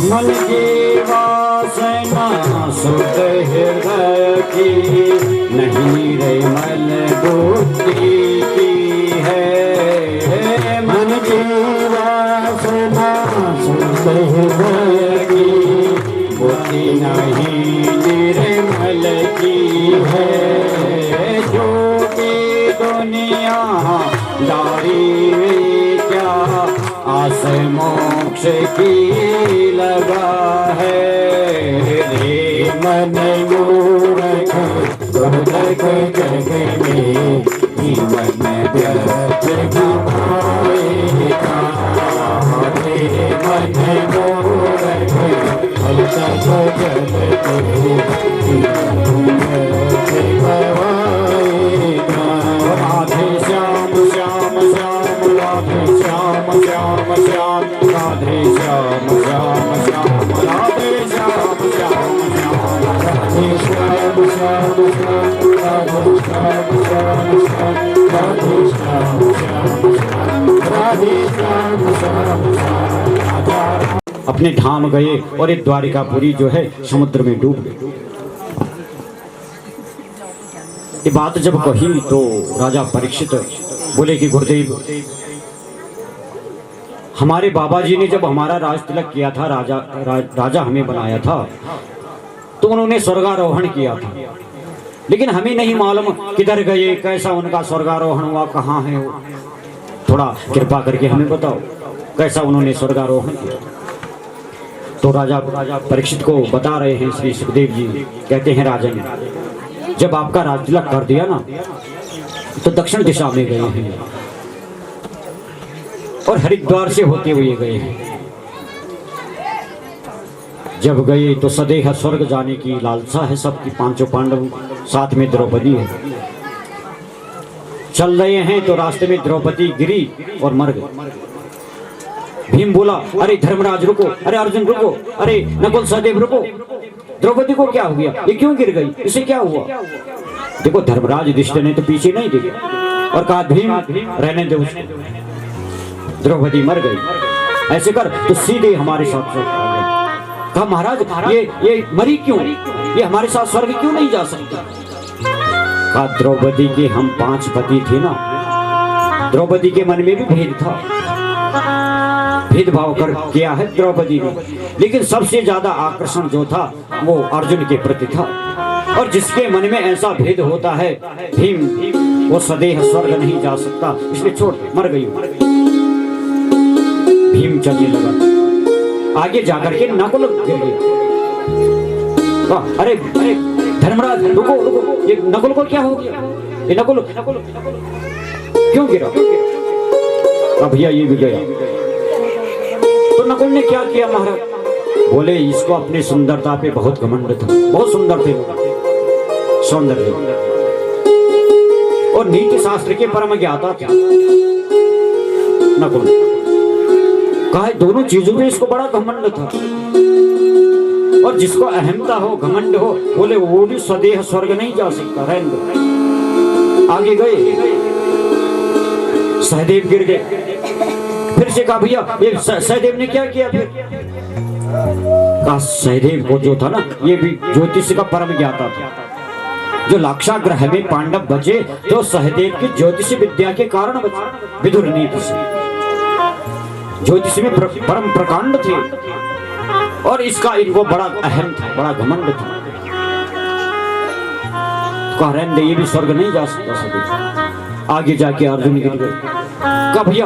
मन की वासना सुध हृदय की नहीं रे मल बुद्धि की है। मन की वासना सुध हृदय की बुद्धि नहीं निर्मल की है। जो कि दुनिया दारी में क्या आस मोक्ष की लगा है। रे मन मूर्ख कब तक जग में जीवन व्यर्थ गवाएगा। रे मन मूर्ख कब तक जग में जीवन व्यर्थ गवाएगा। राधे श्याम श्याम श्याम राधे श्याम श्याम श्याम राधे श्याम श्याम श्याम राधे श्याम श्याम श्याम राधे श्याम श्याम श्याम राधे श्याम श्याम श्याम राधे श्याम श्याम श्याम राधे श्याम श्याम श्याम राधा। अपने धाम गए और एक द्वारिकापुरी जो है समुद्र में डूब गई। ये बात जब कही तो राजा परीक्षित बोले कि गुरुदेव, हमारे बाबा जी ने जब हमारा राज तिलक किया था, राजा हमें बनाया था, तो उन्होंने स्वर्गारोहण किया था, लेकिन हमें नहीं मालूम किधर गए, कैसा उनका स्वर्गारोहण हुआ, कहाँ है वो। थोड़ा कृपा करके हमें बताओ कैसा उन्होंने स्वर्गारोहण किया। तो राजा परीक्षित को बता रहे हैं श्री सुखदेव जी, कहते हैं राजन, जब आपका राज तिलक कर दिया ना तो दक्षिण दिशा में गए हैं और हरिद्वार से होते हुए गए हैं। जब गए तो सदेह स्वर्ग जाने की लालसा है सबकी, पांचों पांडव साथ में द्रौपदी है। चल रहे हैं तो रास्ते में द्रौपदी गिरी और मर गई। भीम बोला, अरे धर्मराज रुको, अरे अर्जुन रुको, अरे नकुल सहदेव रुको, द्रौपदी को क्या हो गया, ये क्यों गिर गई, इसे क्या हुआ? देखो धर्मराज युधिष्ठिर ने तो पीछे नहीं देखा और कहा भीम रहने दो उसको, द्रौपदी मर गई, ऐसे कर तो सीधे हमारे साथ स्वर्ग आ गया। कहा महाराज ये मरी क्यों, ये हमारे साथ स्वर्ग क्यों नहीं जा सकती? कहा द्रौपदी के हम 5 पति थे ना, द्रौपदी के मन में भी भेद था, भेदभाव कर किया है द्रौपदी ने, लेकिन सबसे ज्यादा आकर्षण जो था वो अर्जुन के प्रति था। और जिसके मन में ऐसा भेद होता है भीम, वो सदैव स्वर्ग नहीं जा सकता, इसलिए छोड़ मर गई। भीम चलने लगा, आगे जाकर के नकुल गिर गया। अरे अरे धर्मराज रुको रुको, ये नकुल को क्या हो गया, ये नकुल क्यों गिरा? भैया ये भी गया। तो नकुल ने क्या किया महाराज? बोले इसको अपनी सुंदरता पे बहुत घमंड था, बहुत सुंदर थे वो, सौंदर्य और नीति शास्त्र के परम ज्ञाता थे नकुल। कहा दोनों चीजों में इसको बड़ा घमंड था, और जिसको अहमता हो घमंड हो, बोले वो भी सदैव स्वर्ग नहीं जा सकता, रहने दो। आगे गए, सहदेव गिर गए, फिर से कहा भैया ये सहदेव ने क्या किया? फिर कहा सहदेव को जो था ना, ये भी ज्योतिष का परम ज्ञाता था, जो लाक्षागृह में पांडव बचे तो सहदेव की ज्योतिष विद्या के कारण बचे। विदुर नीति से ज्योतिष में परम प्रकांड थे, और इसका इनको बड़ा अहम था, बड़ा घमंड था। कहा रहने ये भी स्वर्ग नहीं जा सकता सहदेव। आगे जाके अर्जुन गिर गए। कहा भैया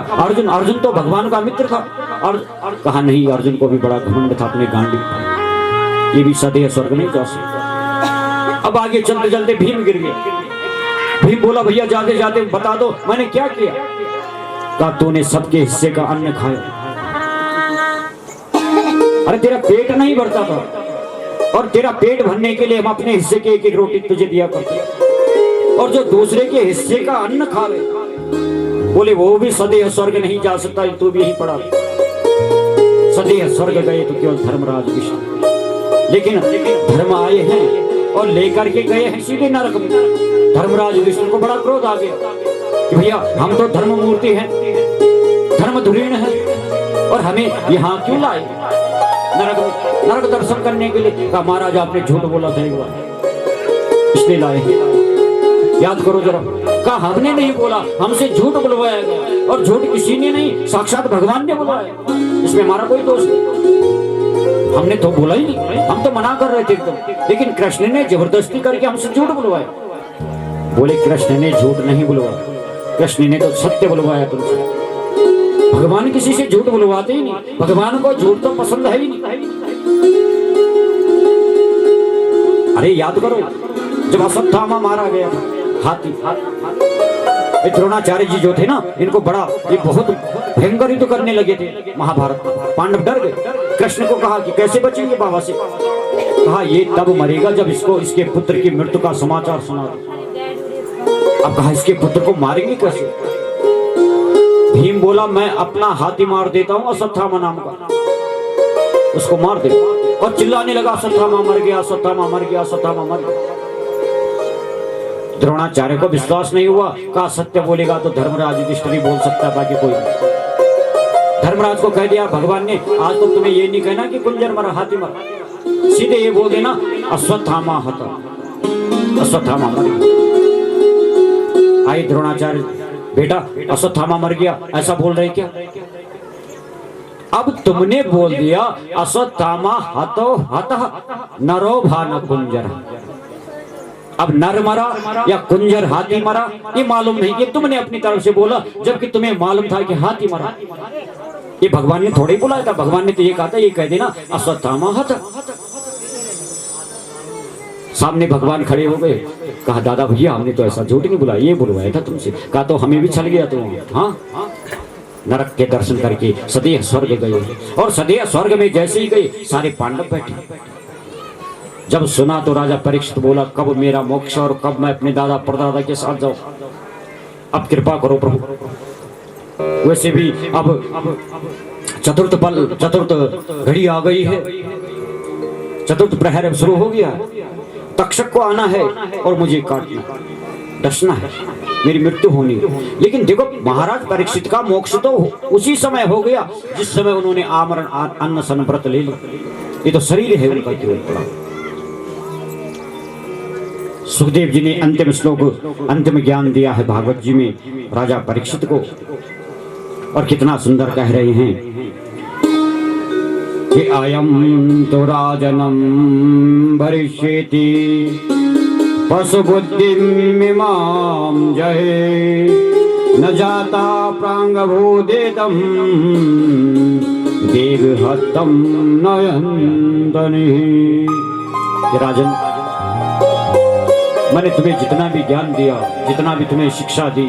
अर्जुन तो भगवान का मित्र था, और कहा नहीं, अर्जुन को भी बड़ा घमंड था अपने गांडी, ये भी सदैव स्वर्ग नहीं जा सकता। अब आगे चलते चलते भीम गिर गए। भीम बोला भैया जाते जाते बता दो मैंने क्या किया? कहा तूने सबके हिस्से का अन्न खाया, अरे तेरा पेट नहीं भरता था, और तेरा पेट भरने के लिए हम अपने हिस्से के एक रोटी तुझे दिया करते, और जो दूसरे के हिस्से का अन्न खा गए, बोले वो भी सदैव स्वर्ग नहीं जा सकता, तू भी यही पड़ा। सदैव स्वर्ग गए तो केवल धर्मराज विष्णु, लेकिन धर्म आए हैं और लेकर के गए हैं सीधे नरक में। धर्मराज विष्णु को बड़ा क्रोध आ गया कि भैया हम तो धर्म मूर्ति हैं, धर्म धुरीण है, और हमें यहाँ क्यों लाए नरक दर्शन करने के लिए? कहा महाराज आपने झूठ बोला था एक बार, इसलिए लाए, याद करो जरा। कहा हमने नहीं बोला, हमसे झूठ बुलवाया गया, और झूठ किसी ने नहीं, साक्षात भगवान ने बुलवाया, इसमें हमारा कोई दोष नहीं, हमने तो बोला ही नहीं, हम तो मना कर रहे थे एकदम, लेकिन कृष्ण ने जबरदस्ती करके हमसे झूठ बुलवाया। बोले कृष्ण ने झूठ नहीं बुलवाया, कृष्ण ने तो सत्य बुलवाया तुमसे। भगवान किसी से झूठ बुलवाते ही नहीं, भगवान को झूठ तो पसंद है ही नहीं। अरे याद करो जब अश्वत्थामा मारा गया था, हाथी, द्रोणाचार्य जी जो थे ना, इनको बड़ा ये बहुत भयंकर युद्ध करने लगे थे महाभारत में। पांडव डर गए, कृष्ण को कहा कि कैसे बचेंगे बाबा से? कहा ये तब मरेगा जब इसको इसके पुत्र की मृत्यु का समाचार सुना। अब कहा इसके पुत्र को मारेंगे कैसे? भीम बोला मैं अपना हाथी मार देता हूँ अश्वत्थामा नाम का, उसको मार दे, और चिल्लाने लगा अश्वत्थामा मर गया, अश्वत्थामा मर गया, अश्वत्थामा मर गया। द्रोणाचार्य को विश्वास नहीं हुआ, कहा सत्य बोलेगा तो धर्मराज युधिष्ठिर बोल सकता, बाकी कोई नहीं। धर्मराज को कह दिया भगवान ने आज तो तुम्हें ये नहीं कहना कि कुंजर मरा, हाथी मरा, सीधे ये बोल देना अश्वत्थामा हता, अश्वत्थामा मर गया। आए द्रोणाचार्य, बेटा अश्वत्थामा मर गया ऐसा बोल रहे क्या? अब तुमने बोल दिया अश्वत्थामा हतो हतः नरो भान कुंजर। अब नर मरा या कुंजर हाथी मरा ये मालूम नहीं, ये तुमने अपनी तरफ से बोला, जबकि तुम्हें मालूम था कि हाथी मरा। ये भगवान ने थोड़ी बुलाया था, भगवान ने तो ये कहा था, ये कह देना अश्वत्थामा हत। सामने भगवान खड़े हो गए, कहा दादा भैया हमने तो ऐसा झूठ नहीं बुलाया, ये बुलवाया था तुमसे। कहा तो हमें भी छल गया तो। हाँ नरक के दर्शन करके सदैव स्वर्ग गए, और सदैव स्वर्ग में जैसे ही गए सारे पांडव बैठे। जब सुना तो राजा परीक्षित बोला, कब मेरा मोक्ष और कब मैं अपने दादा परदादा के साथ जाऊं, अब कृपा करो प्रभु। वैसे भी अब चतुर्थ घड़ी आ गई है, चतुर्थ प्रहर अब शुरू हो गया है, तक्षक को आना है और मुझे काटना, डसना है, मेरी मृत्यु होनी है। लेकिन देखो महाराज परीक्षित का मोक्ष तो उसी समय हो गया जिस समय उन्होंने आमरण अन्न सन व्रत ले लिया। ये तो शरीर है उनका केवल पड़ा। सुखदेव जी ने अंतिम श्लोक, अंतिम ज्ञान दिया है भागवत जी में राजा परीक्षित को, और कितना सुंदर कह रहे हैं कि आयम तो राजनम भरिष्यति पशु बुद्धिमिमां जहे न जाता प्रांगभूदेदं देवहत्तं नयन्तनि। राजन, मैंने तुम्हें जितना भी ज्ञान दिया, जितना भी तुम्हें शिक्षा दी,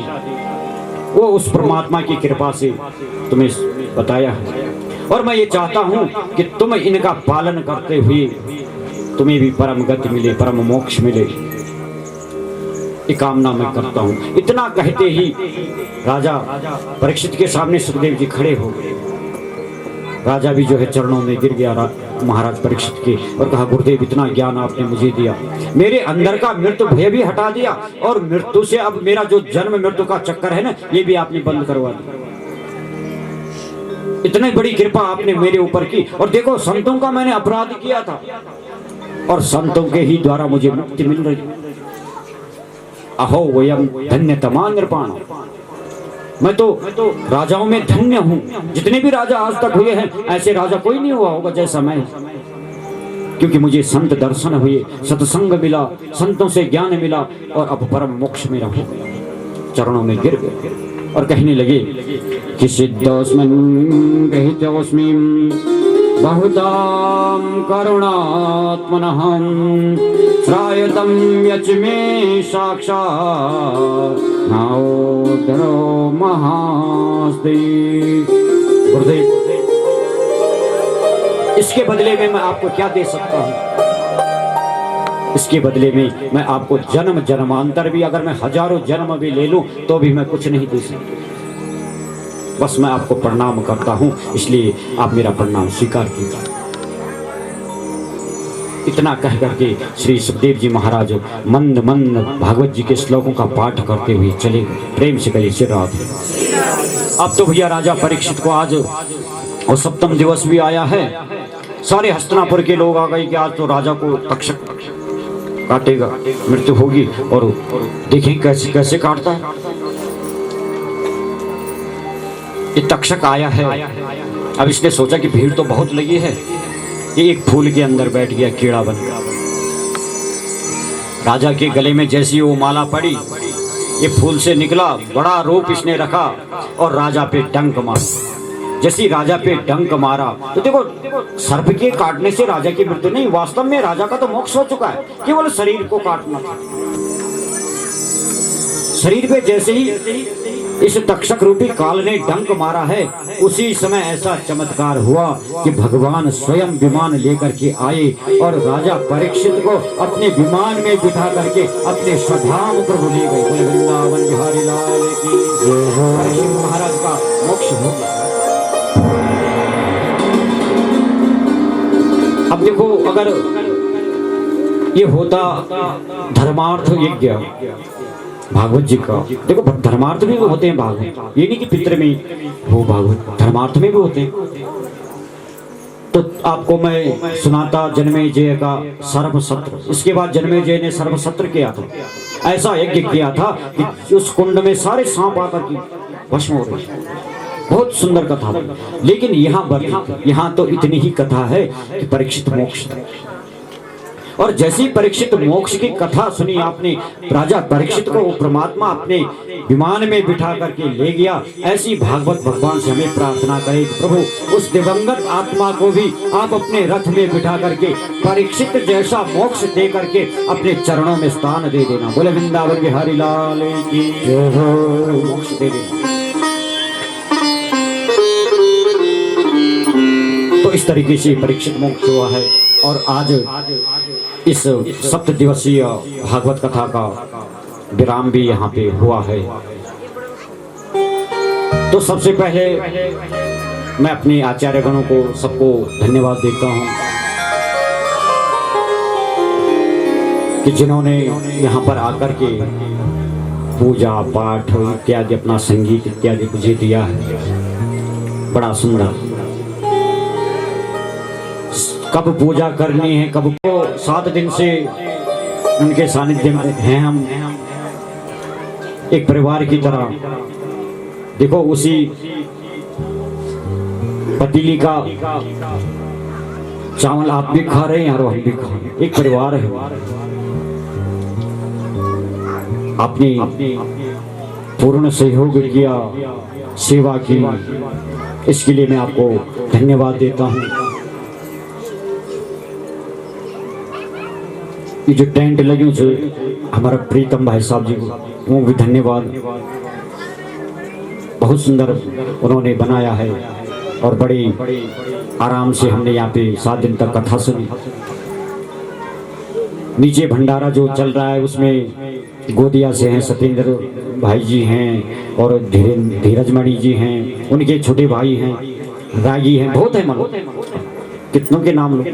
वो उस परमात्मा की कृपा से तुम्हें बताया है, और मैं ये चाहता हूं कि तुम इनका पालन करते हुए तुम्हें भी परम गति मिले, परम मोक्ष मिले, ये कामना मैं करता हूं। इतना कहते ही राजा परीक्षित के सामने सुखदेव जी खड़े हो गए। राजा भी जो है चरणों में गिर गया महाराज परीक्षित के, और कहा, गुरुदेव इतना ज्ञान आपने मुझे दिया, मेरे अंदर का मृत्यु भय भी हटा दिया, और मृत्यु से अब मेरा जो जन्म मृत्यु का चक्कर है ना, ये भी आपने बंद करवा दिया। इतनी बड़ी कृपा आपने मेरे ऊपर की। और देखो, संतों का मैंने अपराध किया था, और संतों के ही द्वारा मुझे मुक्ति मिल रही। अहो वयम धन्यतमा नृपाण, मैं तो राजाओं में धन्य हूं। जितने भी राजा आज तक हुए हैं, ऐसे राजा कोई नहीं हुआ होगा जैसा मैं, क्योंकि मुझे संत दर्शन हुए, सत्संग मिला, संतों से ज्ञान मिला, और अब परम मोक्ष मेरा हो गया। चरणों में गिर गए और कहने लगे कि सिद्धोस्मिन् गृहीतोऽस्मि बहुतां करुणात्मनः श्रायतं यच मे साक्षात् नाउद्धरो महास्ते। गुरुदेव, इसके बदले में मैं आपको क्या दे सकता हूँ? इसके बदले में मैं आपको जन्म जन्मांतर भी, अगर मैं हजारों जन्म भी ले लूं तो भी मैं कुछ नहीं दे सकता। बस मैं आपको प्रणाम करता हूं, इसलिए आप मेरा प्रणाम स्वीकार कीजिए। इतना कह करके श्री सुखदेव जी महाराज मंद मंद भागवत जी के श्लोकों का पाठ करते हुए चले गए। प्रेम से कहिए श्री राधे। अब तो भैया राजा परीक्षित को आज और सप्तम दिवस भी आया है। सारे हस्तिनापुर के लोग आ गए कि आज तो राजा को तक्षक काटेगा, मृत्यु होगी, और देखें कैसे कैसे काटता है। ये तक्षक आया है। अब इसने सोचा कि भीड़ तो बहुत लगी है, ये एक फूल के अंदर बैठ गया, कीड़ा बन गया। राजा के गले में जैसी वो माला पड़ी, ये फूल से निकला, बड़ा रूप इसने रखा और राजा पे डंक मारा। जैसे राजा पे डंक मारा तो देखो, सर्प के काटने से राजा की मृत्यु नहीं, वास्तव में राजा का तो मोक्ष हो चुका है, केवल शरीर को काटना था। शरीर पे जैसे ही इस तक्षक रूपी काल ने डंक मारा है, उसी समय ऐसा चमत्कार हुआ कि भगवान स्वयं विमान लेकर के आए और राजा परीक्षित को अपने विमान में बिठा करके अपने स्वधाम प्रभु ले गए। वृंदावन बिहारी लाल की परीक्षित महाराज का मोक्ष हो गया। अब देखो, अगर ये होता धर्मार्थ यज्ञ भागवत जी का, देखो धर्मार्थ में भी होते हैं भागवत, ये नहीं कि पितृ में हो भागवत, धर्मार्थ में भी होते हैं। तो आपको मैं सुनाता जन्मेजय का सर्प सत्र। इसके बाद जन्मेजय ने सर्प सत्र किया था, ऐसा यज्ञ किया था कि उस कुंड में सारे सांप आकर के भस्म हो रहे। बहुत सुंदर कथा है। लेकिन यहाँ तो इतनी ही कथा है कि परीक्षित मोक्ष था। और जैसी परीक्षित मोक्ष की कथा सुनी आपने, राजा परीक्षित को परमात्मा अपने विमान में बिठा करके ले गया। ऐसी भागवत भगवान से हमें प्रार्थना करें, प्रभु उस दिवंगत आत्मा को भी आप अपने रथ में बिठा करके परीक्षित जैसा मोक्ष दे करके अपने चरणों में स्थान दे देना। बोले वृंदावन बिहारी लाल की मोक्ष दे देना। इस तरीके से परीक्षित मोक्ष हुआ है। और आज इस 7 दिवसीय भागवत कथा का विराम भी यहाँ पे हुआ है। तो सबसे पहले मैं अपने आचार्य गणों को सबको धन्यवाद देता हूँ कि जिन्होंने यहाँ पर आकर के पूजा पाठ इत्यादि अपना संगीत इत्यादि मुझे दिया है। बड़ा सुंदर, कब पूजा करनी है कब को 7 दिन से उनके सानिध्य में हैं हम, एक परिवार की तरह। देखो उसी पतीली का चावल आप भी खा रहे हैं और हम भी खा रहे हैं, एक परिवार है। आपने पूर्ण सहयोग किया, सेवा की, इसके लिए मैं आपको धन्यवाद देता हूँ। ये जो टेंट लगे उसे हमारा प्रीतम भाई साहब जी को वो भी धन्यवाद, बहुत सुंदर उन्होंने बनाया है और बड़ी आराम से हमने यहाँ पे 7 दिन तक कथा सुनी। नीचे भंडारा जो चल रहा है उसमें गोदिया से हैं सत्येंद्र भाई जी हैं और धीरज मणि जी हैं, उनके छोटे भाई हैं, रागी हैं, बहुत है मतलब कितनों के नाम लो,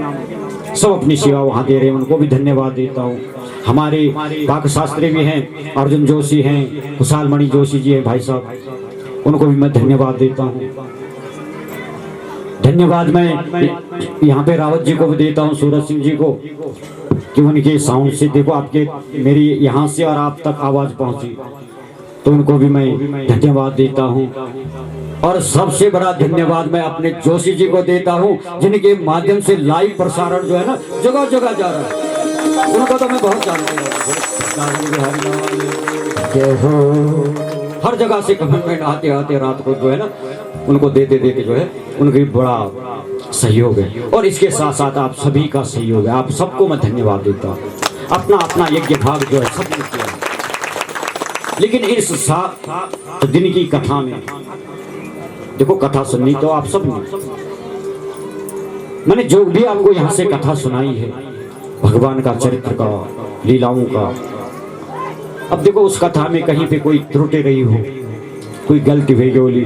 सब अपनी सेवा वहाँ दे रहे हैं, उनको भी धन्यवाद देता हूँ। हमारे पाक शास्त्री भी हैं, अर्जुन जोशी हैं, खुशाल मणि जोशी जी हैं भाई साहब, उनको भी मैं धन्यवाद देता हूँ। धन्यवाद मैं यहाँ पे रावत जी को भी देता हूँ, सूरज सिंह जी को, कि उनके साउंड से देखो आपके मेरी यहाँ से और आप तक आवाज पहुंची, तो उनको भी मैं धन्यवाद देता हूँ। और सबसे बड़ा धन्यवाद मैं अपने जोशी जी को देता हूँ, जिनके माध्यम से लाइव प्रसारण जो है ना जगह जगह जा रहा है, उनको तो मैं बहुत जानता हूँ। हर जगह से कमेंट में आते आते रात को जो है ना उनको देते देते जो है उनकी बड़ा सहयोग है। और इसके साथ साथ आप सभी का सहयोग है, आप सबको मैं धन्यवाद देता हूँ। अपना अपना यज्ञ भाग जो है सबने किया है। लेकिन इस 7 दिन की कथा में देखो, कथा सुननी तो आप सब ने, मैंने जो भी आपको यहाँ से कथा सुनाई है भगवान का चरित्र का, लीलाओं का, अब देखो उस कथा में कहीं पे कोई त्रुटि रही हो, कोई गलती हुई होली,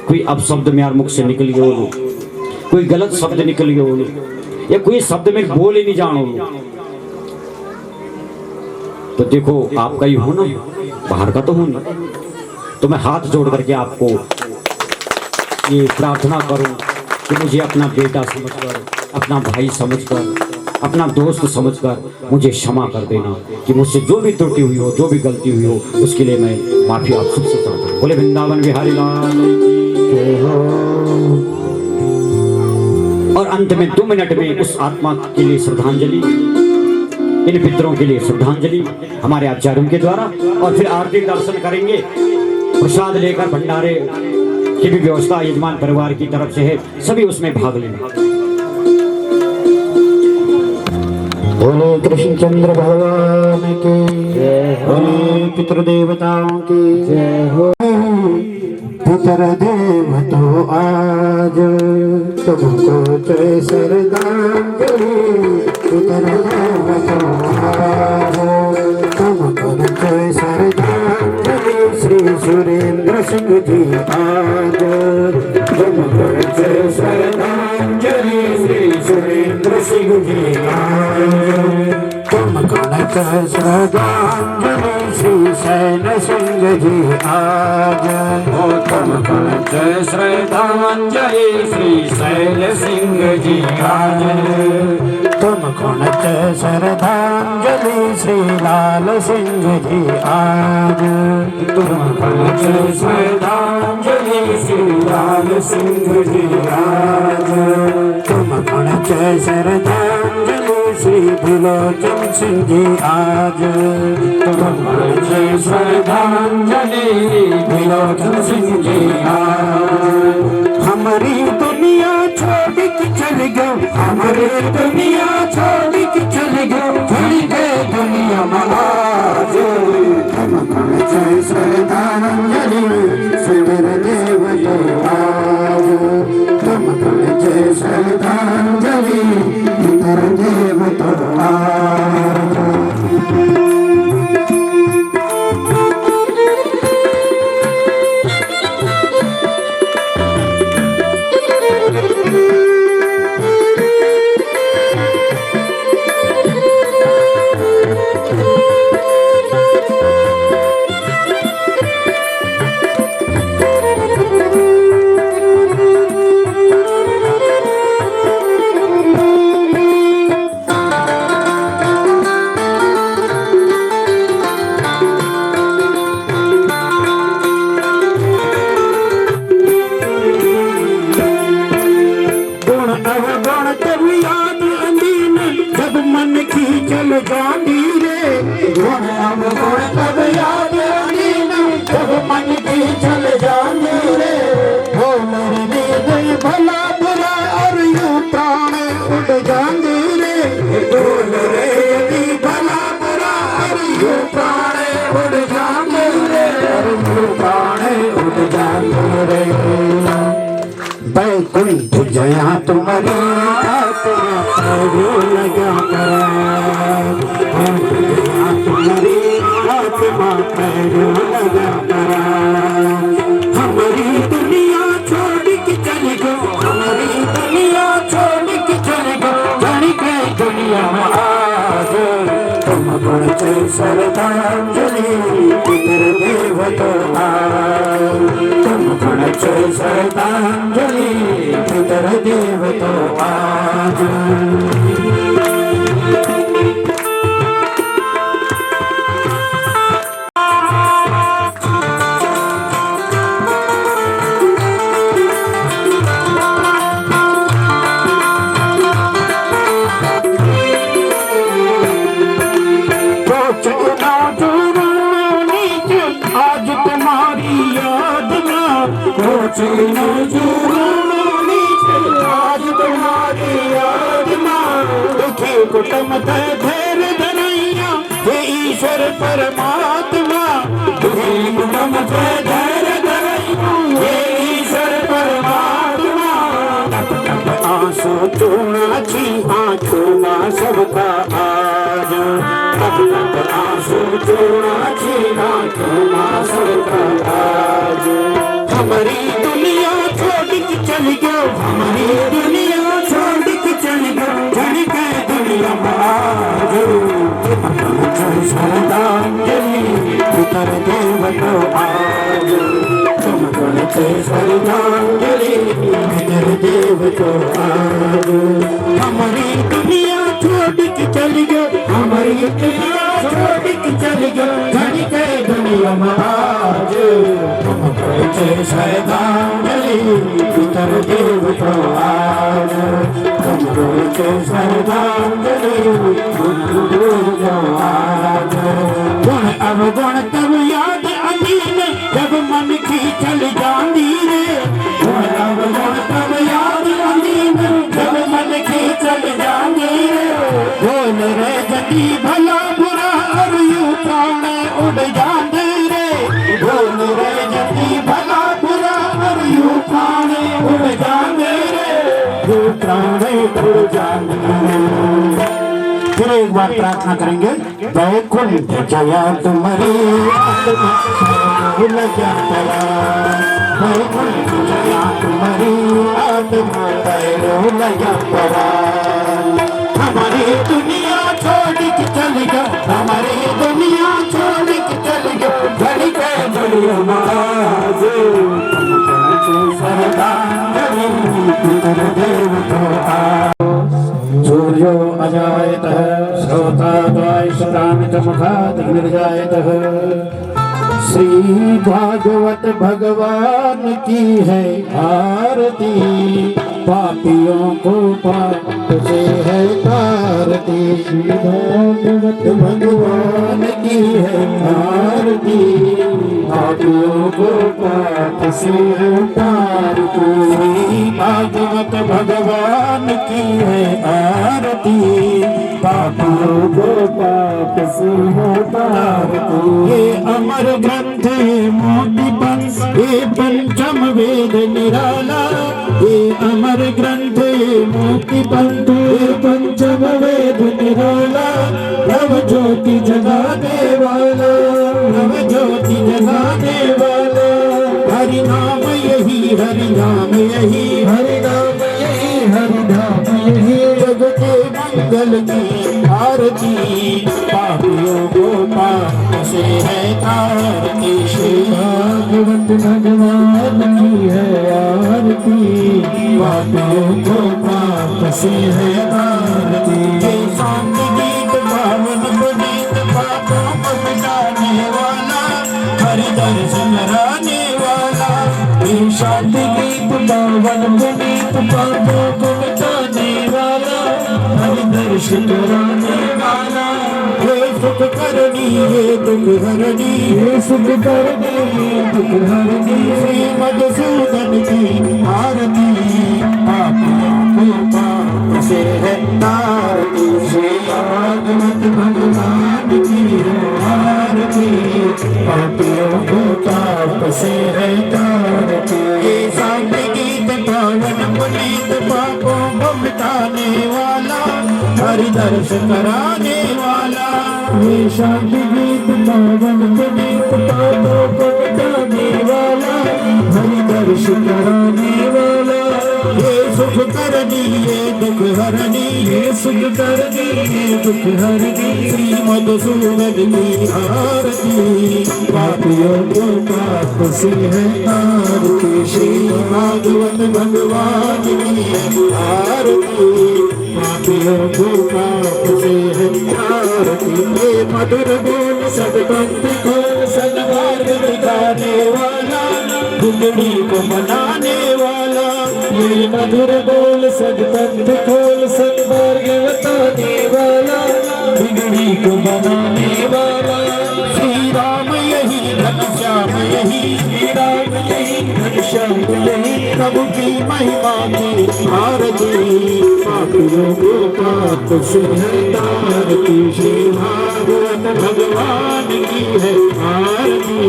कोई अपशब्द में मुख से निकल गया हो, कोई गलत शब्द निकल गया हो, या कोई शब्द में बोल ही नहीं जानो, तो देखो आपका ही हो ना, बाहर का तो हो नहीं। तो मैं हाथ जोड़ करके आपको ये प्रार्थना करूं कि मुझे अपना बेटा समझकर, अपना भाई समझकर, अपना दोस्त समझकर मुझे क्षमा कर देना, कि मुझसे जो भी त्रुटि हुई हो, जो भी गलती हुई हो, उसके लिए मैं माफी आप सबसे चाहता हूँ। बोले वृंदावन बिहारी लाल। और अंत में 2 मिनट में उस आत्मा के लिए श्रद्धांजलि, इन पितरों के लिए श्रद्धांजलि हमारे आचार्यों के द्वारा, और फिर आरती दर्शन करेंगे। प्रसाद लेकर भंडारे की भी व्यवस्था यजमान परिवार की तरफ से है, सभी उसमें भाग लेंगे। बोले कृष्णचंद्र भगवान की जय हो, बोले पितृदेवताओं की जय हो। पितृदेव तो आज तुमको जय श्रद्धांजलि, पितृदेव तो आज तुमको जय श्रद्धांजलि। श्री सुरेंद्र सिंह जी आज तुमको जय श्रद्धांजलि, श्री सुरेंद्र सिंह जी आज तुमको जय श्रद्धांजलि। श्री शैल सिंह जी आज तुमको जय श्रद्धांजलि, श्री शैल सिंह जी आज तुमको जय श्रद्धांजलि। श्री लाल सिंह जी आज तुमको जय श्रद्धांजलि, श्री लाल सिंह जी आज तुमको जय श्रद्धांजलि। श्री त्रिलोचन सिंह जी आज तुमको जय श्रद्धांजलि, त्रिलोचन सिंह जी आज। हमारी दुनिया छोड़ के चल गए, हमारी दुनिया छोड़ के चल गए, चली गए दुनिया महाराज। तुमको जय श्रद्धांजलि, सुंदर देव तो आज तुमको जय बैकुंठ जया तुम्हारी आत्मा पैरों लगा पराग। जया तुम्हारी आत्मा पैरों लगा पराग। हमारी दुनिया छोड़ के चले गो, हमारी दुनिया छोड़ के चले गो, जाने के दुनिया में आज तुम पहुंचे श्रद्धांजलि पितर देव तो आज। तुम पहुंचे श्रद्धांजलि पितर देव तो आज। आज तुम्हारी याद में दुखी कुटुंब धैर धरैया हे ईश्वर परमात्मा। दुखी कुटुंब धैर धरैया हे ईश्वर परमात्मा। टप टप आंसू चूना छी आंखों में सबका आज। टप टप आंसू चूना छी आंखों में सबका आज। हमारी दुनिया छोड़ के चल गयो, हमारी दुनिया छोड़ के चल गयो, जाने के दुनिया में आज। श्रद्धांजलि पितर देव तो आज। तुम पहुंचे श्रद्धांजलि पितर देव तो आज। हमारी दुनिया छोड़ के चल गयो, हमारी दुनिया छोड़ के चल गयो, जाने के दुनिया में आज। तुम पहुंचे श्रद्धांजलि पितर देव तो आज। तुम पहुंचे श्रद्धांजलि पितर देव तो आज। गुण अवगुण तब याद अधीन जब मन की चल जाती रे। गुण अवगुण तब याद अधीन जब मन की चल जाती रे। बोल रे जती भला बुरा और यूं प्राण उड़ जाते रे। बोल रे जती भला बुरा और यूं प्राण उड़ जाते रे। यूं प्राण उड़ जाते रे। फिर एक बार प्रार्थना करेंगे। बैकुंठ जया तुम्हारी आत्मा पैरों लगा पराग। बैकुंठ जया तुम्हारी आत्मा पैरों लगा पराग। हमारी दुनिया छोड़ के चल गयो, हमारी दुनिया छोड़ के चल गयो, घड़ी के दुनिया में आज। श्रद्धांजलि पितर देव तो आज। सूर्यो अजायतः श्रोत्राद्वायुष्टामितमुखात् निर्जायतः। श्री भागवत भगवान की है आरती, पापियों को पाप से है तारती। श्री भागवत भगवान की है आरती, पापियों को पाप से है तारती। श्री भागवत भगवान की है आरती, पापियों को पाप से है तारती। ये अमर ग्रंथ मोती पंच ये पंचम वेद निराला। ये अमर ग्रंथ मोती पंच ये पंचम वेद निराला। नव ज्योति जगाने वाला, नव ज्योति जगाने वाला। हरि नाम यही, हरि नाम यही, हरि नाम यही, हरि नाम यही। जग के मंगल की आरती, पापियों को पाप से है तारती। श्री भागवत भगवान की है आरती, पापियों को पाप से है तारती। शांत गीत पावन पुनीत पापों को मिटाने वाला, हरि दर्शन कराने वाला। शांत गीत पावन पुनीत पापों को मिटाने वाला, हरि दर्शन कराने वाला। हे सुख करनी हे दुख हरनी, हे सुख करनी हे दुख हरनी। श्री मधुसूदन की आरती, पापियों को पाप से है तारती। श्री भागवत भगवान की है आरती, पापियों को पाप से है तारती। ये शांत गीत पावन दर्श कराने वाला, ये शांति गीत पावन पुनीत पापों को मिटाने वाला, हरि दर्श कराने वाला, ये सुख करनी ये दुख हरनी, ये सुख करनी ये दुख हरनी, श्री मधुसूदन की आरती, पापियों को पाप से है आरती, श्री भागवत भगवान की है आरती, पापियों को पाप से है आरती, ये मधुर बोल सदबंद खोल सदमार्ग दिखाने वाला, गुंडली को मनाने वाला, ये मधुर बोल सदबंद खोल सदमार्ग बताने वाला, बिगड़ी को बनाने वाला, श्री राम यही घनश्याम यही, श्री राम यही घनश्याम यही, प्रभु की महिमा की आरती, पापियों को पाप से है तारती, श्री भागवत भगवान की है आरती,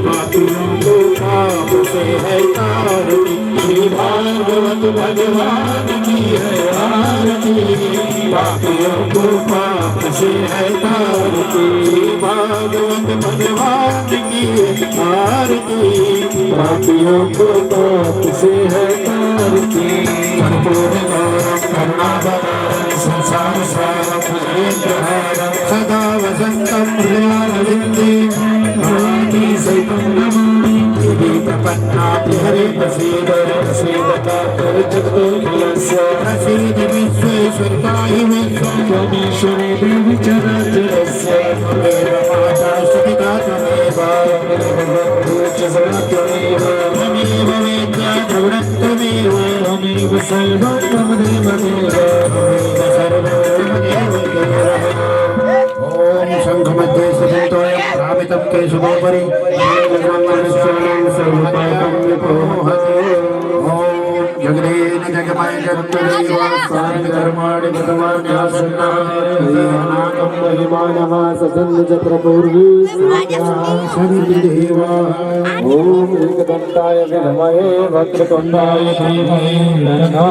पापियों को पाप से है तारती, श्री भागवत भगवान की है आरती, पापियों को पाप से है तारती, श्री भागवत भगवान की है आरती, पापियों को पाप से है तारती, कर्पूर गौरम करुणावतारम संसार सारम भुजगेन्द्रहारम सदा वसन्तं हृदयारविन्दे भवानी सहितं नमामि, यदि प्रपन्नाति हरे प्रसीद प्रसीदतः जगदोऽखिलस्य प्रसीद विश्वेश्वर पाहि विश्वं त्वमीश्वरे देवि चराचरस्य, त्वमेव माता सुपिता त्वमेव बन्धुश्च सदा त्वमेव, त्वमेव वेद्या द्रविणं त्वमेव, त्वमेव सर्वं त्वमेव देव, त्वमेव सर्वं त्वमेव देव। ओम शंख मध्ये सुतोयं रामितं केशवोपरि जगदेन जगमय जगत्तदेवासानि कर्माणि कृतवान्यासन्नानाकं महिमानः ससन्न चक्रपूर्वी शनिदेवा। ओम एकदन्ताय विद्महे वक्रतुण्डाय धीमहि तन्नो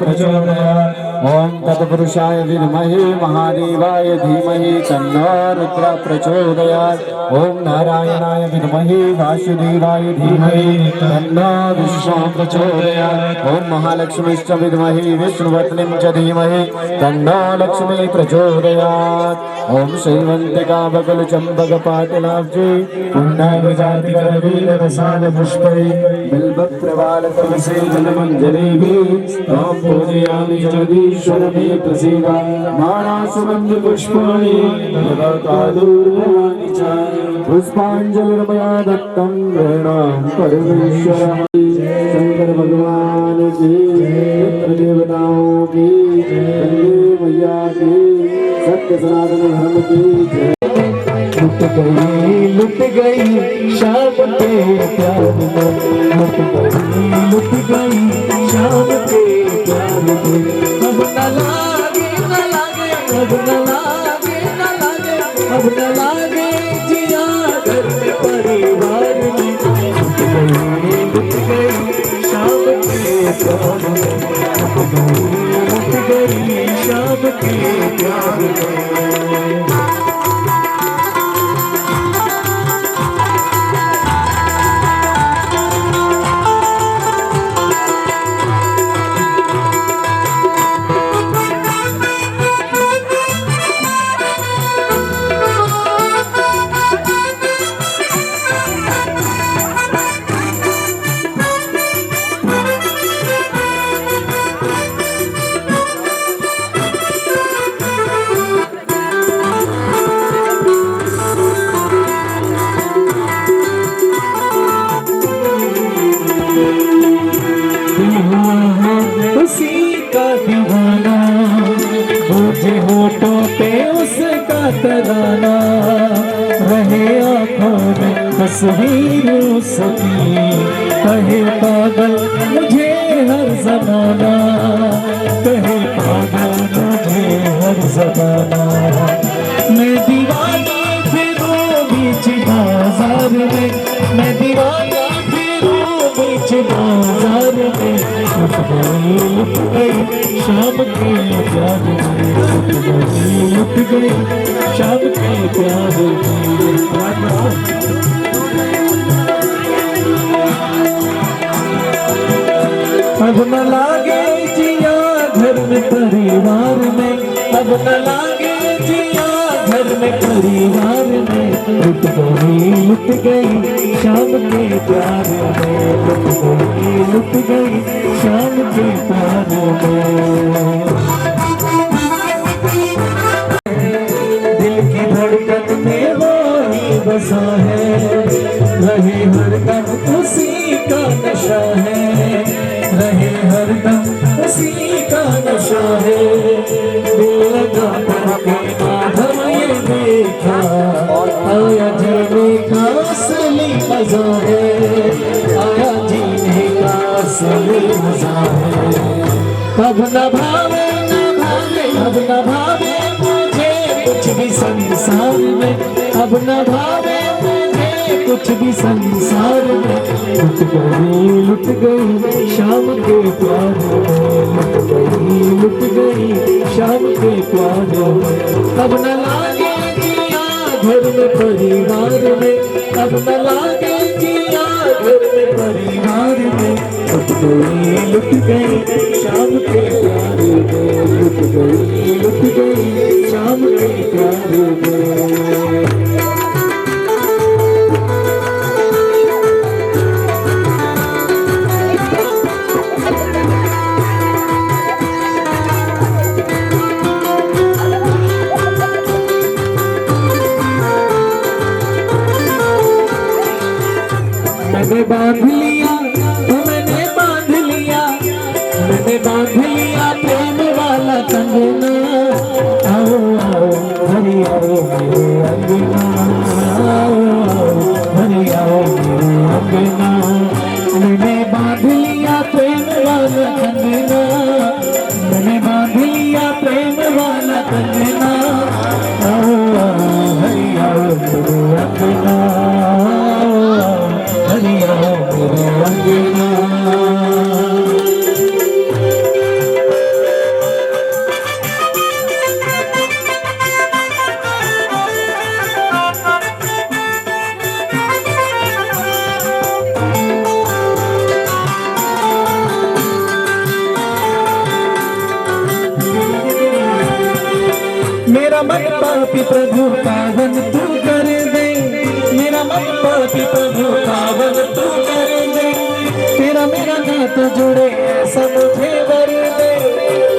प्रचोदयात्। ओम तत्पुरुषाय विद्महे महादेवाय धीमहि तन्नो रुद्रः प्रचोदयात्। ओम नारायणाय विद्महे वासुदेवाय धीमहि तन्नो विष्णुः प्रचोदयात्। ओम महालक्ष्मीश्च विद्महे विष्णुपत्नीं च धीमहि तन्नो लक्ष्मी प्रचोदयात्। ओम श्रीवन्तिका बकुल चम्पक पाटलाब्जे पुण्डाभिजातिकरवीररसाल पुष्पै बिल्वप्रवाल तुलसी जलमञ्जरीभिः त्वां पूजयामि जगदीश्वर मे प्रसीद। मानासुगन्ध पुष्पाणि तवकादूर्वाणि च पुष्पाञ्जलिर्मया दत्तं गृह्णामि परमेश्वरः। शंकर भगवान की पितृ देवताओं की गंगे मैया की सत्य सनातन धर्म की जय। लुट गई शाम के प्यार में, लुट गई शाम के प्यार में, अब न लागे न लागे अब न लागे न लागे अब न लागे जिया घर में परिवार में। लुट गई शाम के प्यार में, लुट गई शाम के प्यार में। उसी का दीवाना, मुझे होठों पे उसका तराना, रहे आँखों में तस्वीर उसकी, कहे पागल मुझे हर जमाना, कहे पागल मुझे हर जमाना। मैं दीवाना फिरूं बीच बाजार में, मैं दीवाना फिरूं बीच बाजार में लुट गई शाम के प्यार में लुट गई शाम के प्यार में। अब न लागे जिया घर में परिवार में, अब न लागे जिया घर में परिवार में, लुट गई शाम के प्यार में, लुट गई शाम के प्यार में। दिल की धड़कन में वो ही बसा है, रहे हरदम उसी का नशा है, रहे हरदम उसी का नशा है। दिल लगा के माधव ये देखा, आया जीने का असली मजा है, आया जीने का असली मजा है। अब न भावे अब न भावे मुझे कुछ भी संसार में, अब न भावे कुछ भी संसार में, लुट गई शाम के प्यार में, लुट गई शाम के प्यार में। अब न लागे जिया घर में परिवार में, अब न लागे जिया घर में परिवार में, लुट गई शाम के प्यार में, लुट गई शाम के प्यार में। मैंने बांध लिया मैंने बांध लिया, मैंने बांध लिया प्रेम वाला कंगना, आओ आओ हरि आओ मेरे अंगना, आओ आओ हरि आओ मेरे अंगना। मैंने बांध लिया प्रेम वाला कंगना, मैंने बांध लिया प्रेम वाला कंगना, आओ आओ हरि आओ मेरे अंगना, मेरा मन पापी प्रभु पावन तू कर दे, मेरा मन पापी प्रभु पावन तू कर दे, तेरा मेरा नाता जुड़े ऐसा मुझे वर दे,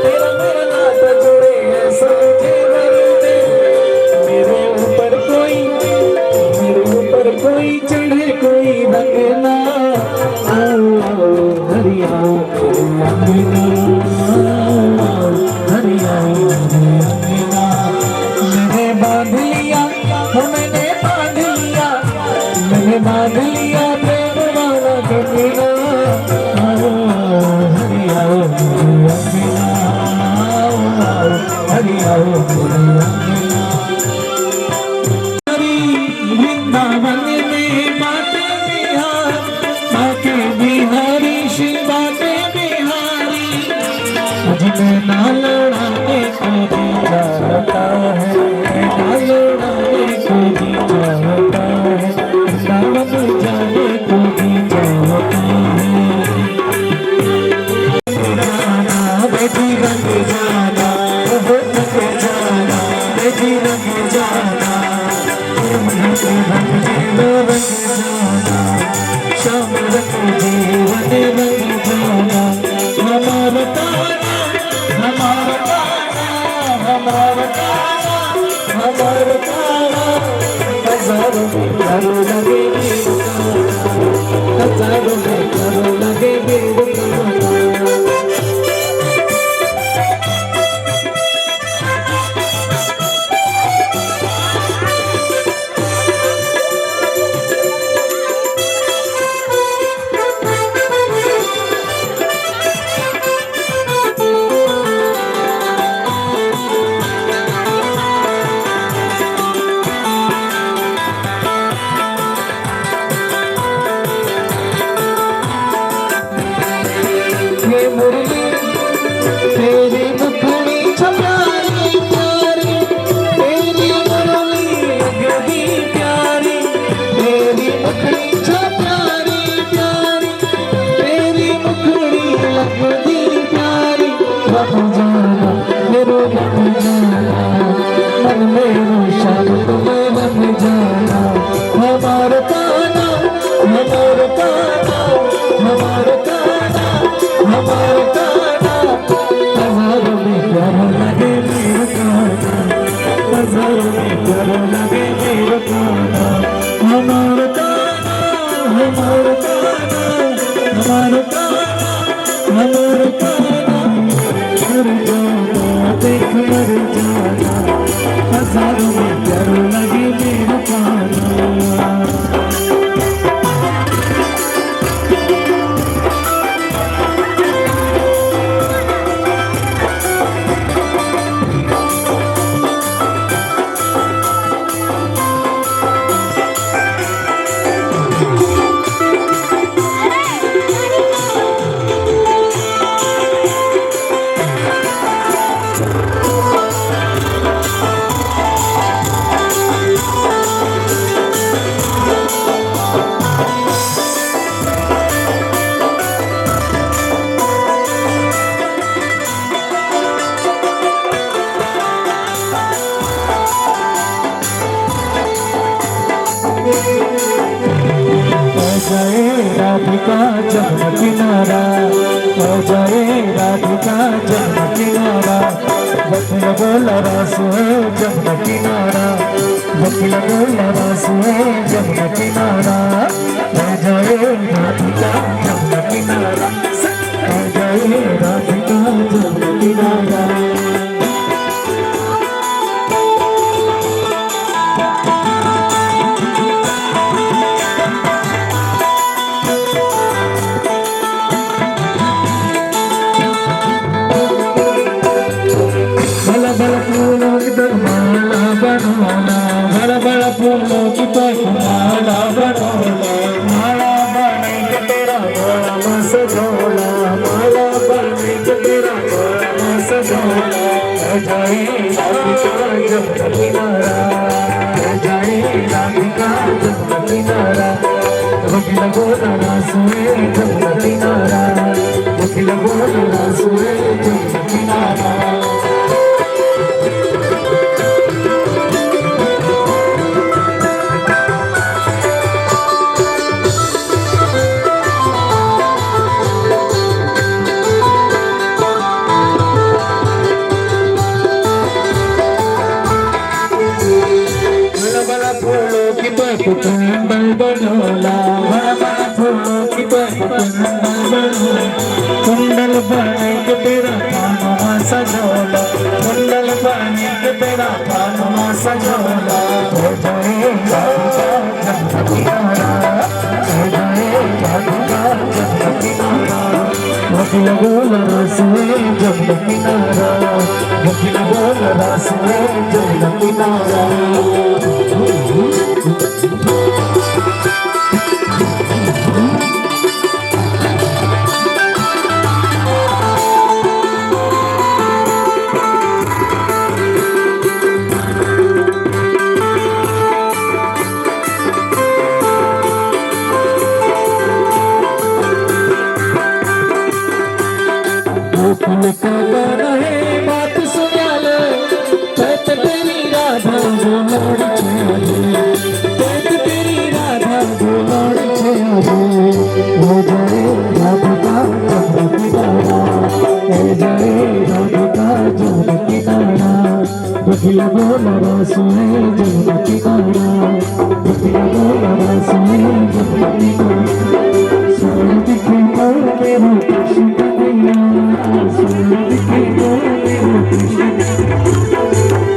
तेरा मेरा नाता जुड़े ऐसा मुझे वर दे। मेरे ऊपर कोई चढ़े कोई रंग ना, आओ आओ हरि आओ अंगना, आओ हरि आओ अंगना। मैंने बांध लिया मैंने बांध लिया, मैंने बांध लिया प्रेम वाला कंगना, आओ हरि आओ अंगना, आओ हरि आओ अंगना। वृंदावन में बाटे बिहार, बाटे बिहारी श्री बाटे बिहारी, मुझे ना लड़ाने को भी चाहता है, ना लड़ाने को भी चाहता है, वृंदावन जाने हो जाए राधिका जमुना किनारा वकील बोला रास है जमुना किनारा वकील बोला रास है जमुना किनारा हो जाए राधिका जमुना किनारा हो जाए राधिका जमुना किनारा माला बनोला बड़ा बड़ा फूलों की माला बनोला माला बने के तेरा गोला में सजोला माला बने के तेरा गोला में सजोला हो जाए राधिका जमुना किनारा हो जाए राधिका जमुना किनारा वकील बोला रास है जमुना किनारा वकील बोला रास है जमुना किनारा कुंडल बनोला बड़ा बड़ा फूलों की कुंडल बनोला कुंडल बने के तेरा कानवा सजोला कुंडल बने के तेरा कानवा सजोला हो जाए राधिका जमुना किनारा हो जाए राधिका जमुना किनारा वकील बोला रास है जमुना किनारा वकील बोला रास है जमुना किनारा बात सुना ले तेरी राधा जो लड़ तेरी राधा जो लड़ हो जाए राधिका जमुना किनारा हो जाए राधिका जमुना किनारा वकील बोला रास है जमुना किनारा वकील बोला रास है जमुना किनारा सोना दिखे तो मेरा कृष्ण कन्हैया सोना दिखे तो मेरा कृष्ण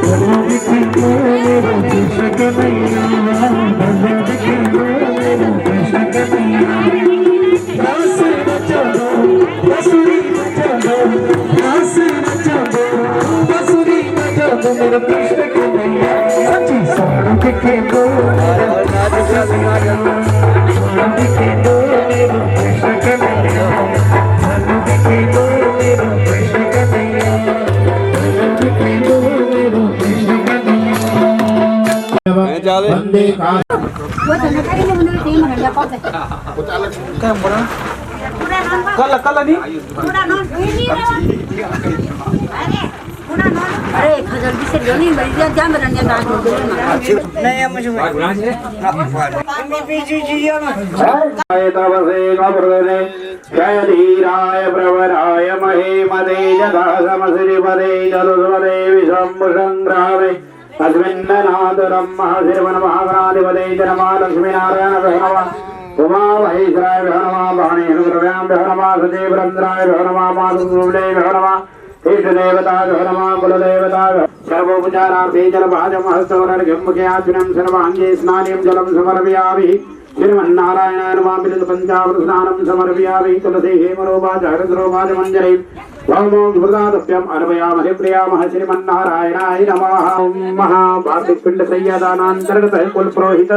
सोना दिखे तो मेरा कृष्ण कन्हैया सोना दिखे तो मेरा कृष्ण कन्हैया रास बचा दो बांसुरी बजा दो रास बचा दो बांसुरी बजा दो मेरा कृष्ण कन्हैया सच्ची सोना दिखे तो मेरा कृष्ण कन्हैया सोना दिखे तो मेरा कृष्ण कन्हैया सोना दिखे तो मेरा कृष्ण कन्हैया सोना दिखे तो मेरा कृष्ण कन्हैया वंदे का कल नहीं अरे खजल भी से नहीं बड़ी जान बना नहीं मुझे जय धीराय प्रवराय महीमते जदासमश्रीपदे जलुस्वदे विशम्भुसङ्ग्रामे अस्मिन्ननादुरं महर्षिर्वनमहागणाधिपते जनमालक्ष्मीनारायण नमः उमा महेश्वराय नमः वाणीनुग्रव्यां नमः सदेवरन्द्राय नमः मातुगुरुवले नमः इष्टदेवता नमः कुलदेवता सर्वोपचारार्थे जलभाजमहस्तवरर्घ्यमुख्यार्जुनं सर्वाङ्गे स्नानं जलं समर्पयामि श्रीमन्नारायणाय नमः पंचामृतस्नानं समर्पयामि तुलसी हेमरोपाचारद्रोपाचमञ्जरे ओम स्मृतादप्यम् अर्पयामहे प्रियामः श्रीमन्नारायणाय नमः महाभारतिक पिंड संयदानान्तर्गत कुल पुरोहित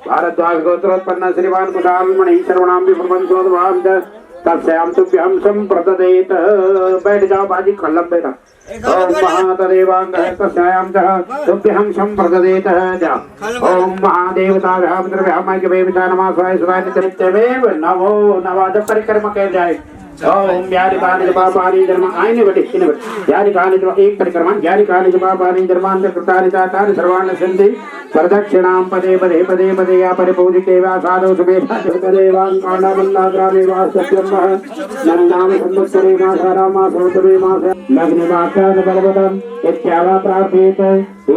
भारद्वाज गोत्रोत्पन्न श्रीमान कुशालमणि सर्वणाम विप्रपंचोद्भाव तस्याम तुभ्यं संप्रददेत बैठ जाओ बाजी खल्लम बेटा ओम महादेवांग तस्याम तुभ्यं संप्रददेत जा ओम महादेवताभ्यां द्रव्यामय के वेविता नमः स्वाय स्वाय नित्यमेव नवो नवाज परिक्रमा कह जाए ओम यानि कानि च पापानि धर्म आइने बटे इने बटे यानि कानि च एक परिक्रमा यानि कानि च पापानि धर्मान् कृतानि तानि सर्वाणि सन्ति प्रदक्षिणां पदे पदे पदे पदे या परिपूजिते वा साधु सुमेधा देवान् काण्डमन्ना ग्रामे वा सत्यं वः नन्दाम संवत्सरे मासारामा सौतमे मास लग्निमासान् बलवतम् इत्यावा प्रार्थेत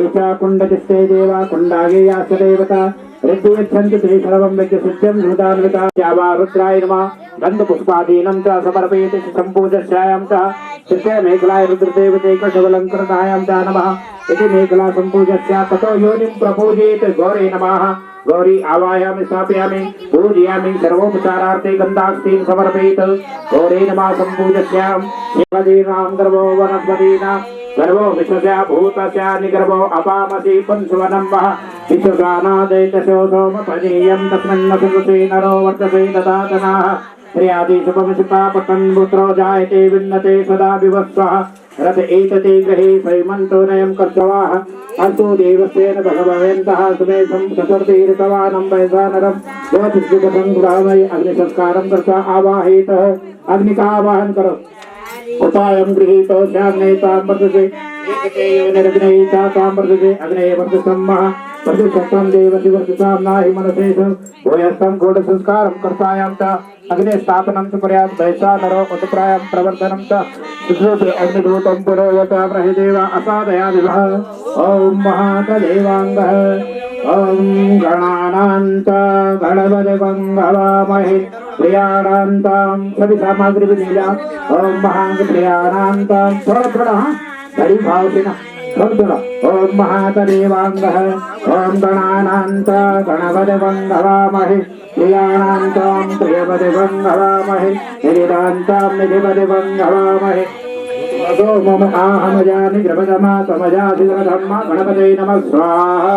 एषा कुण्डचित्ते देवा कुण्डागे या स देवता ऋद्धियच्छन्ति ते सर्वं विद्यसिद्ध्यं हृदान्विता यावा रुद्राय नमः गन्धपुष्पादीनं च समर्पयति सम्पूजस्यायां च तृतीय मेखलाय रुद्रदेवते कषवलङ्कृतायां च नमः इति मेखला सम्पूजस्या ततो योनिं प्रपूजयेत् गौरी नमः गौरी आवाहयामि स्थापयामि पूजयामि सर्वोपचारार्थे गन्धास्तीं समर्पयेत् गौरी नमः सम्पूजस्यां देवदीनां गर्भो वनस्पतीनां गर्भो विश्वस्या भूतस्या निगर्भो अपामसि पुंसवनं वः विश्वसानादैतशो सोमपनीयं तस्मिन्न सुकृते नरो वर्तते ददातनाः प्रियादि शुभमशिपा पतन् पुत्रो जायते विन्नते सदा विवस्वः रथ एतते गृहे सैमन्तो नयं कर्तवाः अस्तु देवस्येन भगवन्तः सुमेधं चतुर्थीर्तवानं वैसानरं ज्योतिष्ठितसङ्ग्रामय अग्निसंस्कारं कृत्वा आवाहयेतः अग्निकावाहन करो उपायं गृहीतो स्यान्नेतां वर्तते एकते योनिरग्नयिता तां वर्तते अग्नेय वर्तसम्मः प्रतिशतं देवति वर्तसां नाहि मनसेषु भूयस्तं गूढसंस्कारं कर्तायां च अग्ने स्थापनं च कुर्यात् वैश्वानरो उत्प्रायं प्रवर्तनं च शुश्रूषे अग्निदूतं पुरोगता प्रहिदेव असादयादिवः ॐ महातदेवाङ्गः ॐ गणानान्त गणपतिं हवामहे प्रियाणान्तां सविसामग्रिविलीला ॐ महाङ्गप्रियाणान्तां थोड़ा बड़ी भावना थोड़ा ॐ महातदेवाङ्गः ॐ गणानान्त गणपतिं हवामहे प्रियाणान्तां प्रियपतिं हवामहे निरिदान्तां निधिपतिं हवामहे अतो मम आहमजानि द्रवदमा समजाधिधर्मा गणपते नमः स्वाहा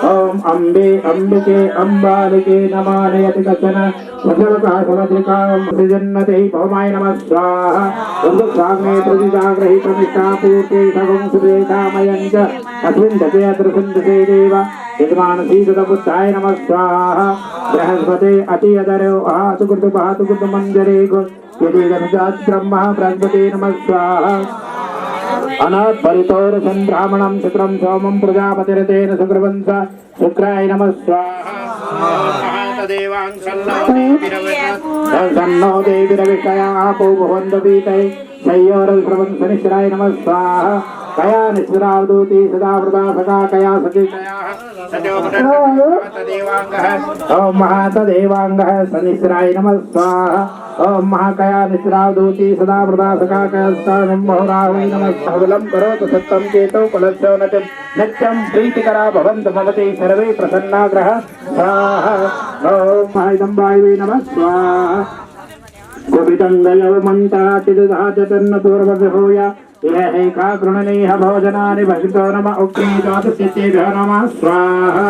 ॐ अम्बे अम्बिके अम्बालिके नमानयति कचन सजलकाशवद्रिकां सृजन्नते भौमाय नमः स्वाहा उन्दुक्साग्ने प्रतिजाग्रहीतमिष्टापूर्ते सगुं सुदेशामयं च अस्मिन् दते अद्रसन्दसे देव यजमानसीतबुद्धाय नमः स्वाहा बृहस्पते अतियदरो आतुकृतु मञ्जरे यदि गन्धात् ब्रह्मा बृहस्पते नमः स्वाहा अनाथ परितोरसं ब्राह्मणं शुक्रं सोमं प्रजापतिरतेन सुकृवंस शुक्राय नमः स्वाहा सन्नो देवीरविषया आपो भवन्तपीतये शय्योरश्रवन् शनिश्चराय नमः स्वाहा कया निश्चरावदूति सदा वृता सदा कया सचितयाः ॐ महातदेवाङ्गः शनिश्चराय नमः स्वाहा ॐ महाकया निश्चरावदूति सदा वृता सदा कयास्तानं बहुरावै नमः सबलं करोतु सत्तं चेतो फलस्योन्नतिं नित्यं प्रीतिकरा भवन्तु भवते सर्वे प्रसन्नाग्रह स्वाहा ॐ महादम्बायै नमः स्वाहा गोपितङ्गयो मन्त्रातिदधाचतन्नतोर्वभूया इह कृणनेह भोजनानि भसितो नम उक्रीदातुस्यतेभ्यो नमः स्वाहा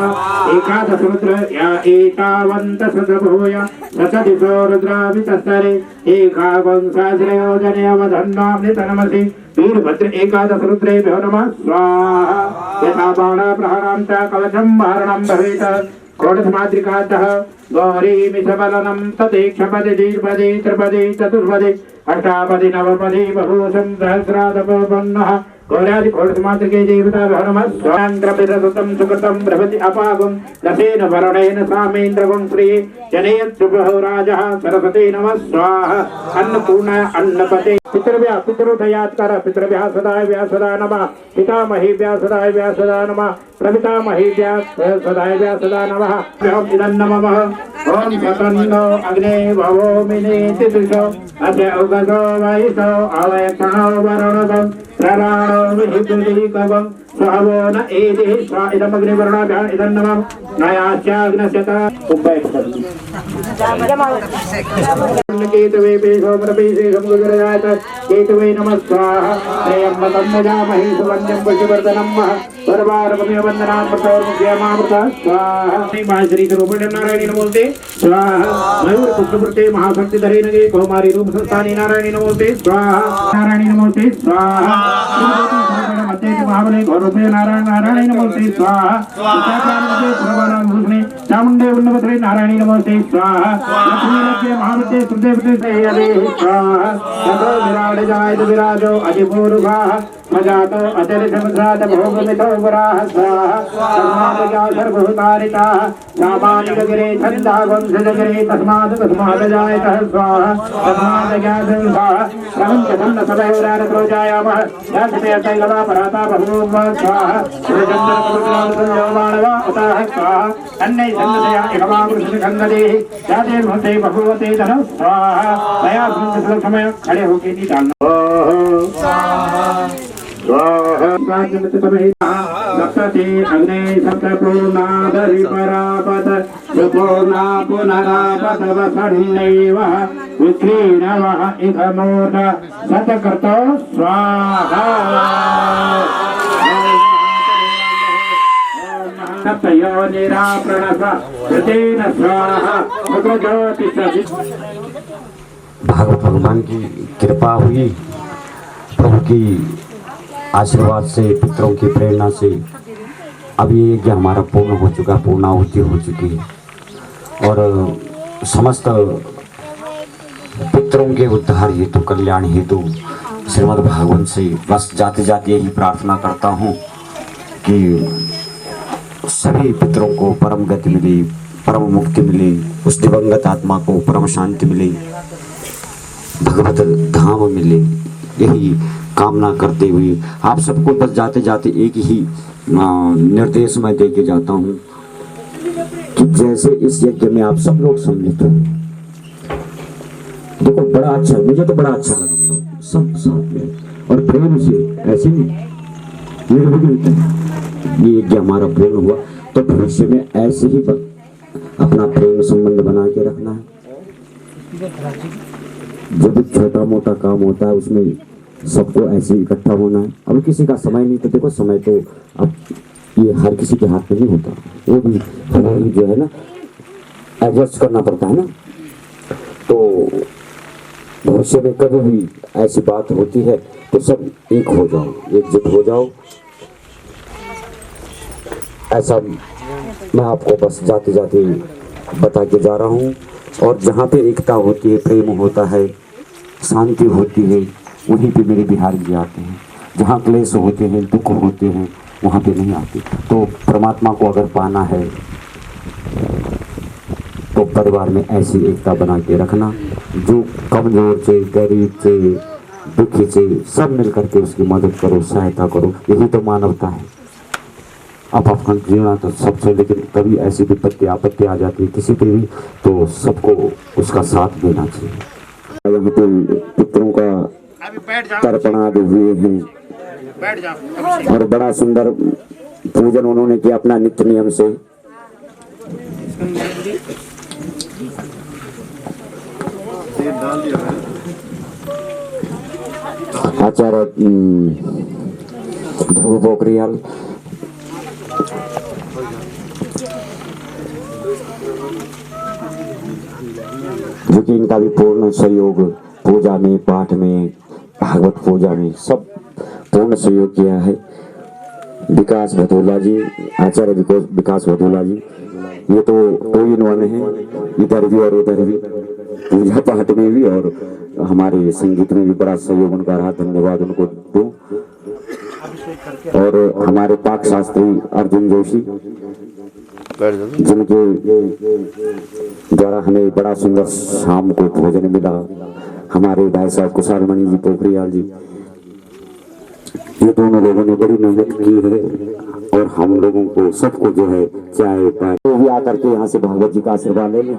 एकादशरुद्र या एतावन्त सतभूय सतदिशो रुद्राभितस्तरे एकावंसाश्रयोजनयवधन्वामृतनमसि वीरभद्र एकादशरुद्रेभ्यो नमः स्वाहा यथा बाणाप्रहारां च कवचं वारणं भवेत् कोटसमाद्रिकातः गौरीमिषबलनं तदेक्षपदे दीर्घपदे त्रिपदे चतुर्पदे अष्टापदे नवपदे बहुशं सहस्रादपन्नः गौरादि कोटसमाद्रिके देवता नमः स्वाङ्ग्रपितसुतं सुकृतं बृहति अपागुं रसेन वरुणेन सामेन्द्रगुं प्रिये जनयत्सुबहो राजः सरस्वते नमः स्वाहा अन्नपूर्णा अन्नपते पितृभ्यः पितृदयात्कर पितृभ्यः सदा नमः पितामहीभ्यः सदा नमः प्रपितामहीभ्यः सदा नमः इदं नमः ॐ सतन्नो अग्ने भवो मिनेति दिशो अस्य उगसो वैसो अवयक्षणो वरुणदं प्रराणो विहितुलीकवं स्वहवो न एति स्वा इदमग्निवर्णाभ्याम् इदं नमः नयास्याग्नस्यत केतवे पेशोमरपेशे समुद्रजात केतवे नमः स्वाहा त्र्यम्बकं यजामहे सुगन्धिं पुष्टिवर्धनं सर्वारम्यवन्दनान् प्रतोर्मुख्यमामृतः स्वाहा श्रीस्वरूपिणे नारायणी नमोस्ते स्वाहा मयूर पुष्पवृत्ते महाशक्तिधरे नगे कौमारी रूप संस्थानी नारायणी नमोस्ते स्वाहा नारायणी नमोस्ते स्वाहा महाबले गौरव नमोते नारायण नारायणी नमोते स्वाहा चामुंडे उन्नपत्रे नारायणी नमोते स्वाहा लक्ष्मी लक्ष्मी महावते सुदेवते सहेयते स्वाहा ततो विराट जायत विराजो अधिपूर्वाः मजातो अतिरिसमुद्रात भोगमितो वराः स्वाहा तस्मादजा सर्वभूतारिताः सामानिकगिरे छन्दा वंशजगिरे तस्मात् जायतः स्वाहा तस्मादजा स्वाहा प्रपञ्चधन्न सभयोरानतो जायामः यासते तैलवा पराता बहुवा स्वाहा श्रीचन्द्रकमलमाणवा अतः स्वाहा अन्नै सन्नतया एकमावृषखण्डदेहि जाते भवते बहुवते धन स्वाहा दया समय खड़े होके नहीं डालना सप्तति अग्ने सप्तपूर्णादरि परापत सुपूर्णा पुनरापत वसन्नैव विक्रीणवः इदमूढ सतकृतो स्वाहा सप्तयोनिरा प्रणस कृतेन स्वाहा सुकृज्योतिषसि भागवत भगवान की कृपा हुई, प्रभु की आशीर्वाद से, पितरों की प्रेरणा से अब ये यज्ञ हमारा पूर्ण हो चुका, पूर्णाहुति हो चुकी है। और समस्त पितरों के उद्धार हेतु, कल्याण हेतु श्रीमद् भागवत से बस जाते जाते यही प्रार्थना करता हूँ कि सभी पितरों को परम गति मिले, परम मुक्ति मिले, उस दिवंगत आत्मा को परम शांति मिले, भगवत धाम मिले, यही कामना करते हुए आप सबको बस जाते जाते एक ही निर्देश मैं दे के जाता हूँ कि जैसे इस यज्ञ में आप सब लोग सम्मिलित हो। देखो बड़ा अच्छा, मुझे तो बड़ा अच्छा लगा सब साथ में और प्रेम से, ऐसे नहीं ये यज्ञ हमारा पूर्ण हुआ तो भविष्य में ऐसे ही अपना प्रेम संबंध बना के रखना है। जब छोटा मोटा काम होता है उसमें सबको ऐसे इकट्ठा होना है। अब किसी का समय नहीं, तो देखो समय तो अब ये हर किसी के हाथ में नहीं होता, वो भी हमें जो है ना एडजस्ट करना पड़ता है ना। तो भविष्य में कभी भी ऐसी बात होती है तो सब एक हो जाओ, एकजुट हो जाओ, ऐसा मैं आपको बस जाते जाते बता के जा रहा हूँ। और जहाँ पे एकता होती है, प्रेम होता है, शांति होती है, वहीं पे मेरे बिहारी जी आते हैं। जहाँ क्लेश होते हैं, दुख होते हैं, वहाँ पे नहीं आते। तो परमात्मा को अगर पाना है तो परिवार में ऐसी एकता बना के रखना, जो कमजोर से, गरीब से, दुखी से सब मिल करके उसकी मदद करो, सहायता करो, यही तो मानवता है। अब अपना जीना तो सबसे, लेकिन कभी ऐसी विपत्ति आपत्ति आ जाती है किसी पे भी, तो सबको उसका साथ देना चाहिए। यहाँ पे पितरों का तर्पण आदि हुए हैं और बड़ा सुंदर पूजन उन्होंने किया अपना नित्य नियम से। आचार्य ध्रुव पोखरियाल जो कि इनका भी पूर्ण सहयोग पूजा में, पाठ में, भागवत पूजा में सब पूर्ण सहयोग किया है। विकास भदौला जी, आचार्य विकास भदौला जी, ये तो 2 in 1 है, इधर भी और उधर भी, पूजा पाठ में भी और हमारे संगीत में भी बड़ा सहयोग उनका रहा। धन्यवाद उनको दूं। और हमारे पाक शास्त्री अर्जुन जोशी, जिनके द्वारा हमें बड़ा सुंदर शाम को भोजन मिला। हमारे भाई साहब कुशालमणि जी पोखरियाल जी, ये दोनों लोगों ने बड़ी मेहनत की है और हम लोगों को सबको जो है चाय पानी तो भी आकर के यहाँ से भगवत जी का आशीर्वाद ले लें।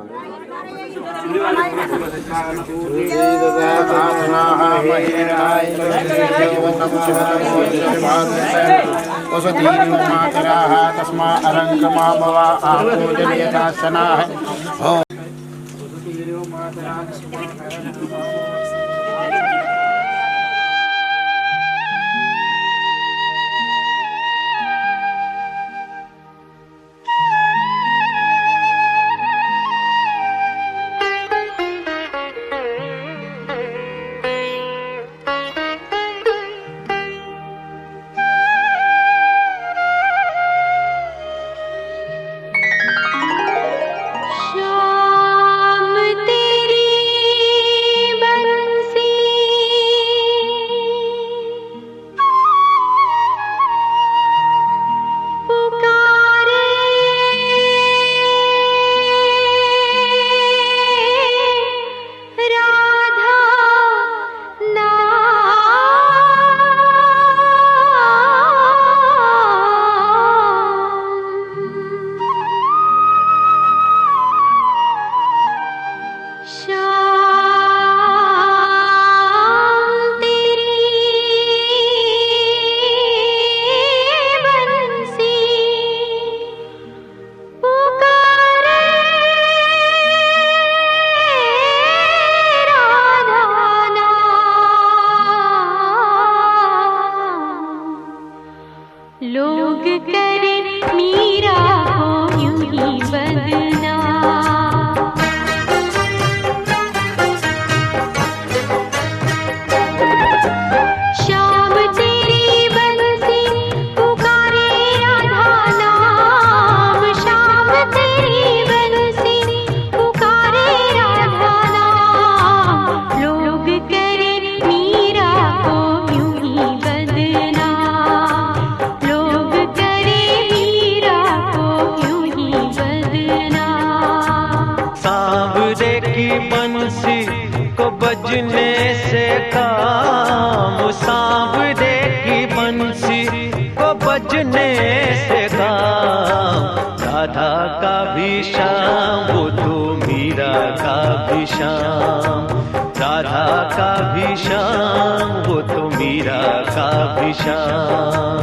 तस्मा अरंगमा भवा आपूजनीयदासना है। भी श्याम, वो तो मीरा का भी श्याम।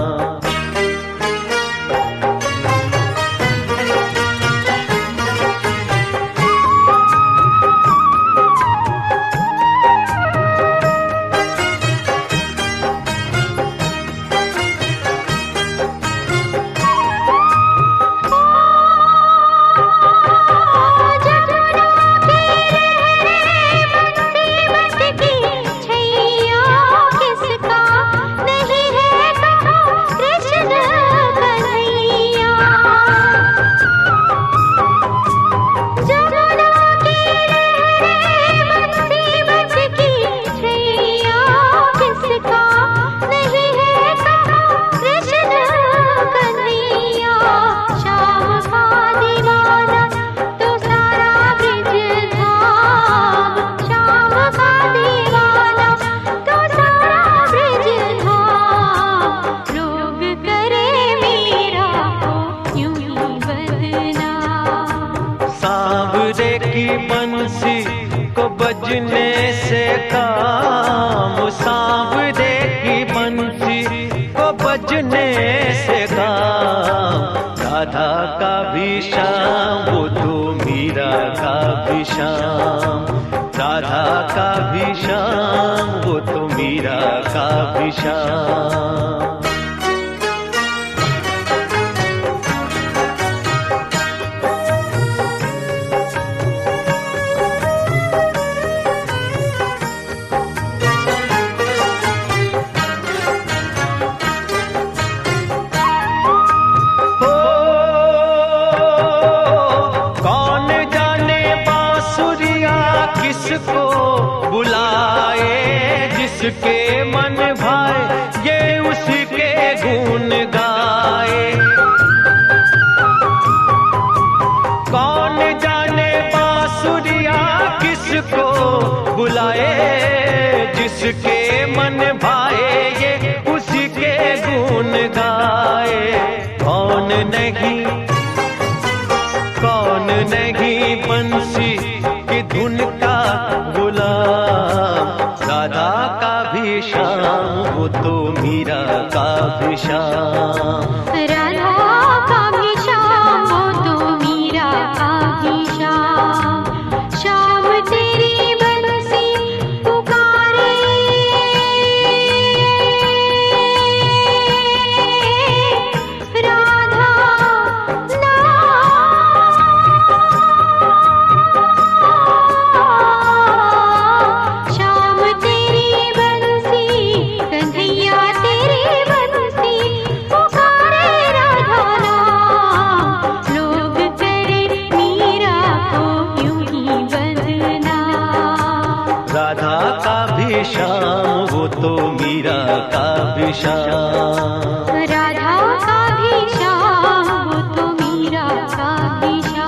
बजने से काम, सांवरे की बंसी को बजने से काम। राधा का भी श्याम, वो तो मीरा का भी श्याम। राधा का भी श्याम, वो तो मीरा का भी श्याम। किसको बुलाए, जिसके मन भाए ये उसके गुण गाए। कौन जाने बांसुरिया किसको बुलाए, जिसके मन भाए ये उसके गुण गाए। कौन नहीं बंसी की धुन का गुलाम। राधा का भी श्याम, वो तो मीरा का भी श्याम। राधा का भी श्याम, वो तो मीरा का भी श्याम। श्याम तेरी बंसी पुकारे, राधा श्याम, वो तो मीरा का भी श्याम। राधा का भी श्याम, वो तो मीरा का भी श्याम।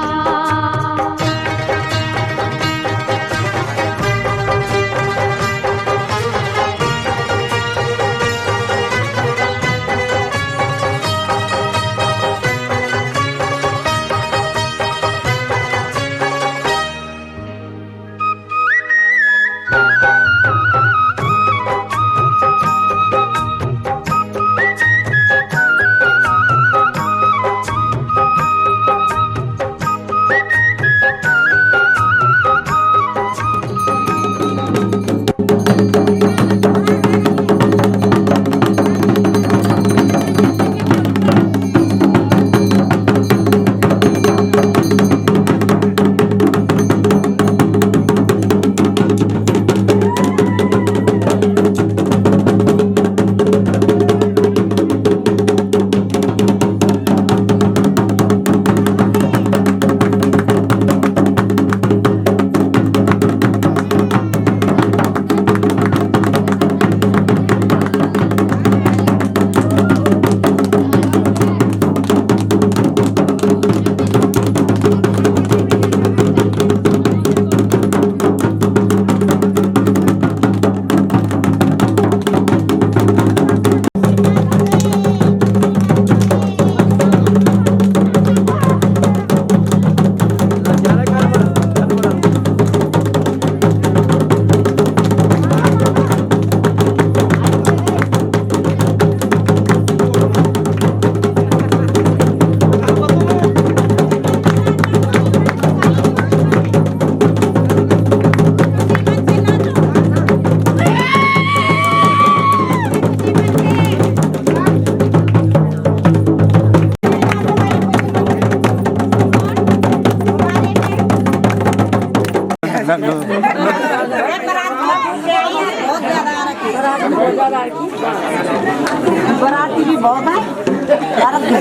बराती भी बहुत है,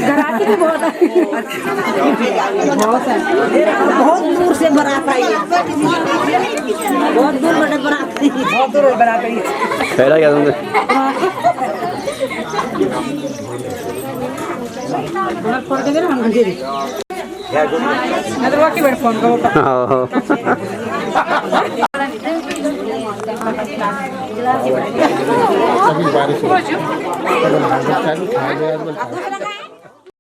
गराती भी बहुत है, बहुत दूर से बारात आई है, बहुत दूर बड़े बारात, बहुत दूर बारात आई है। पहला क्या तुमने बारिश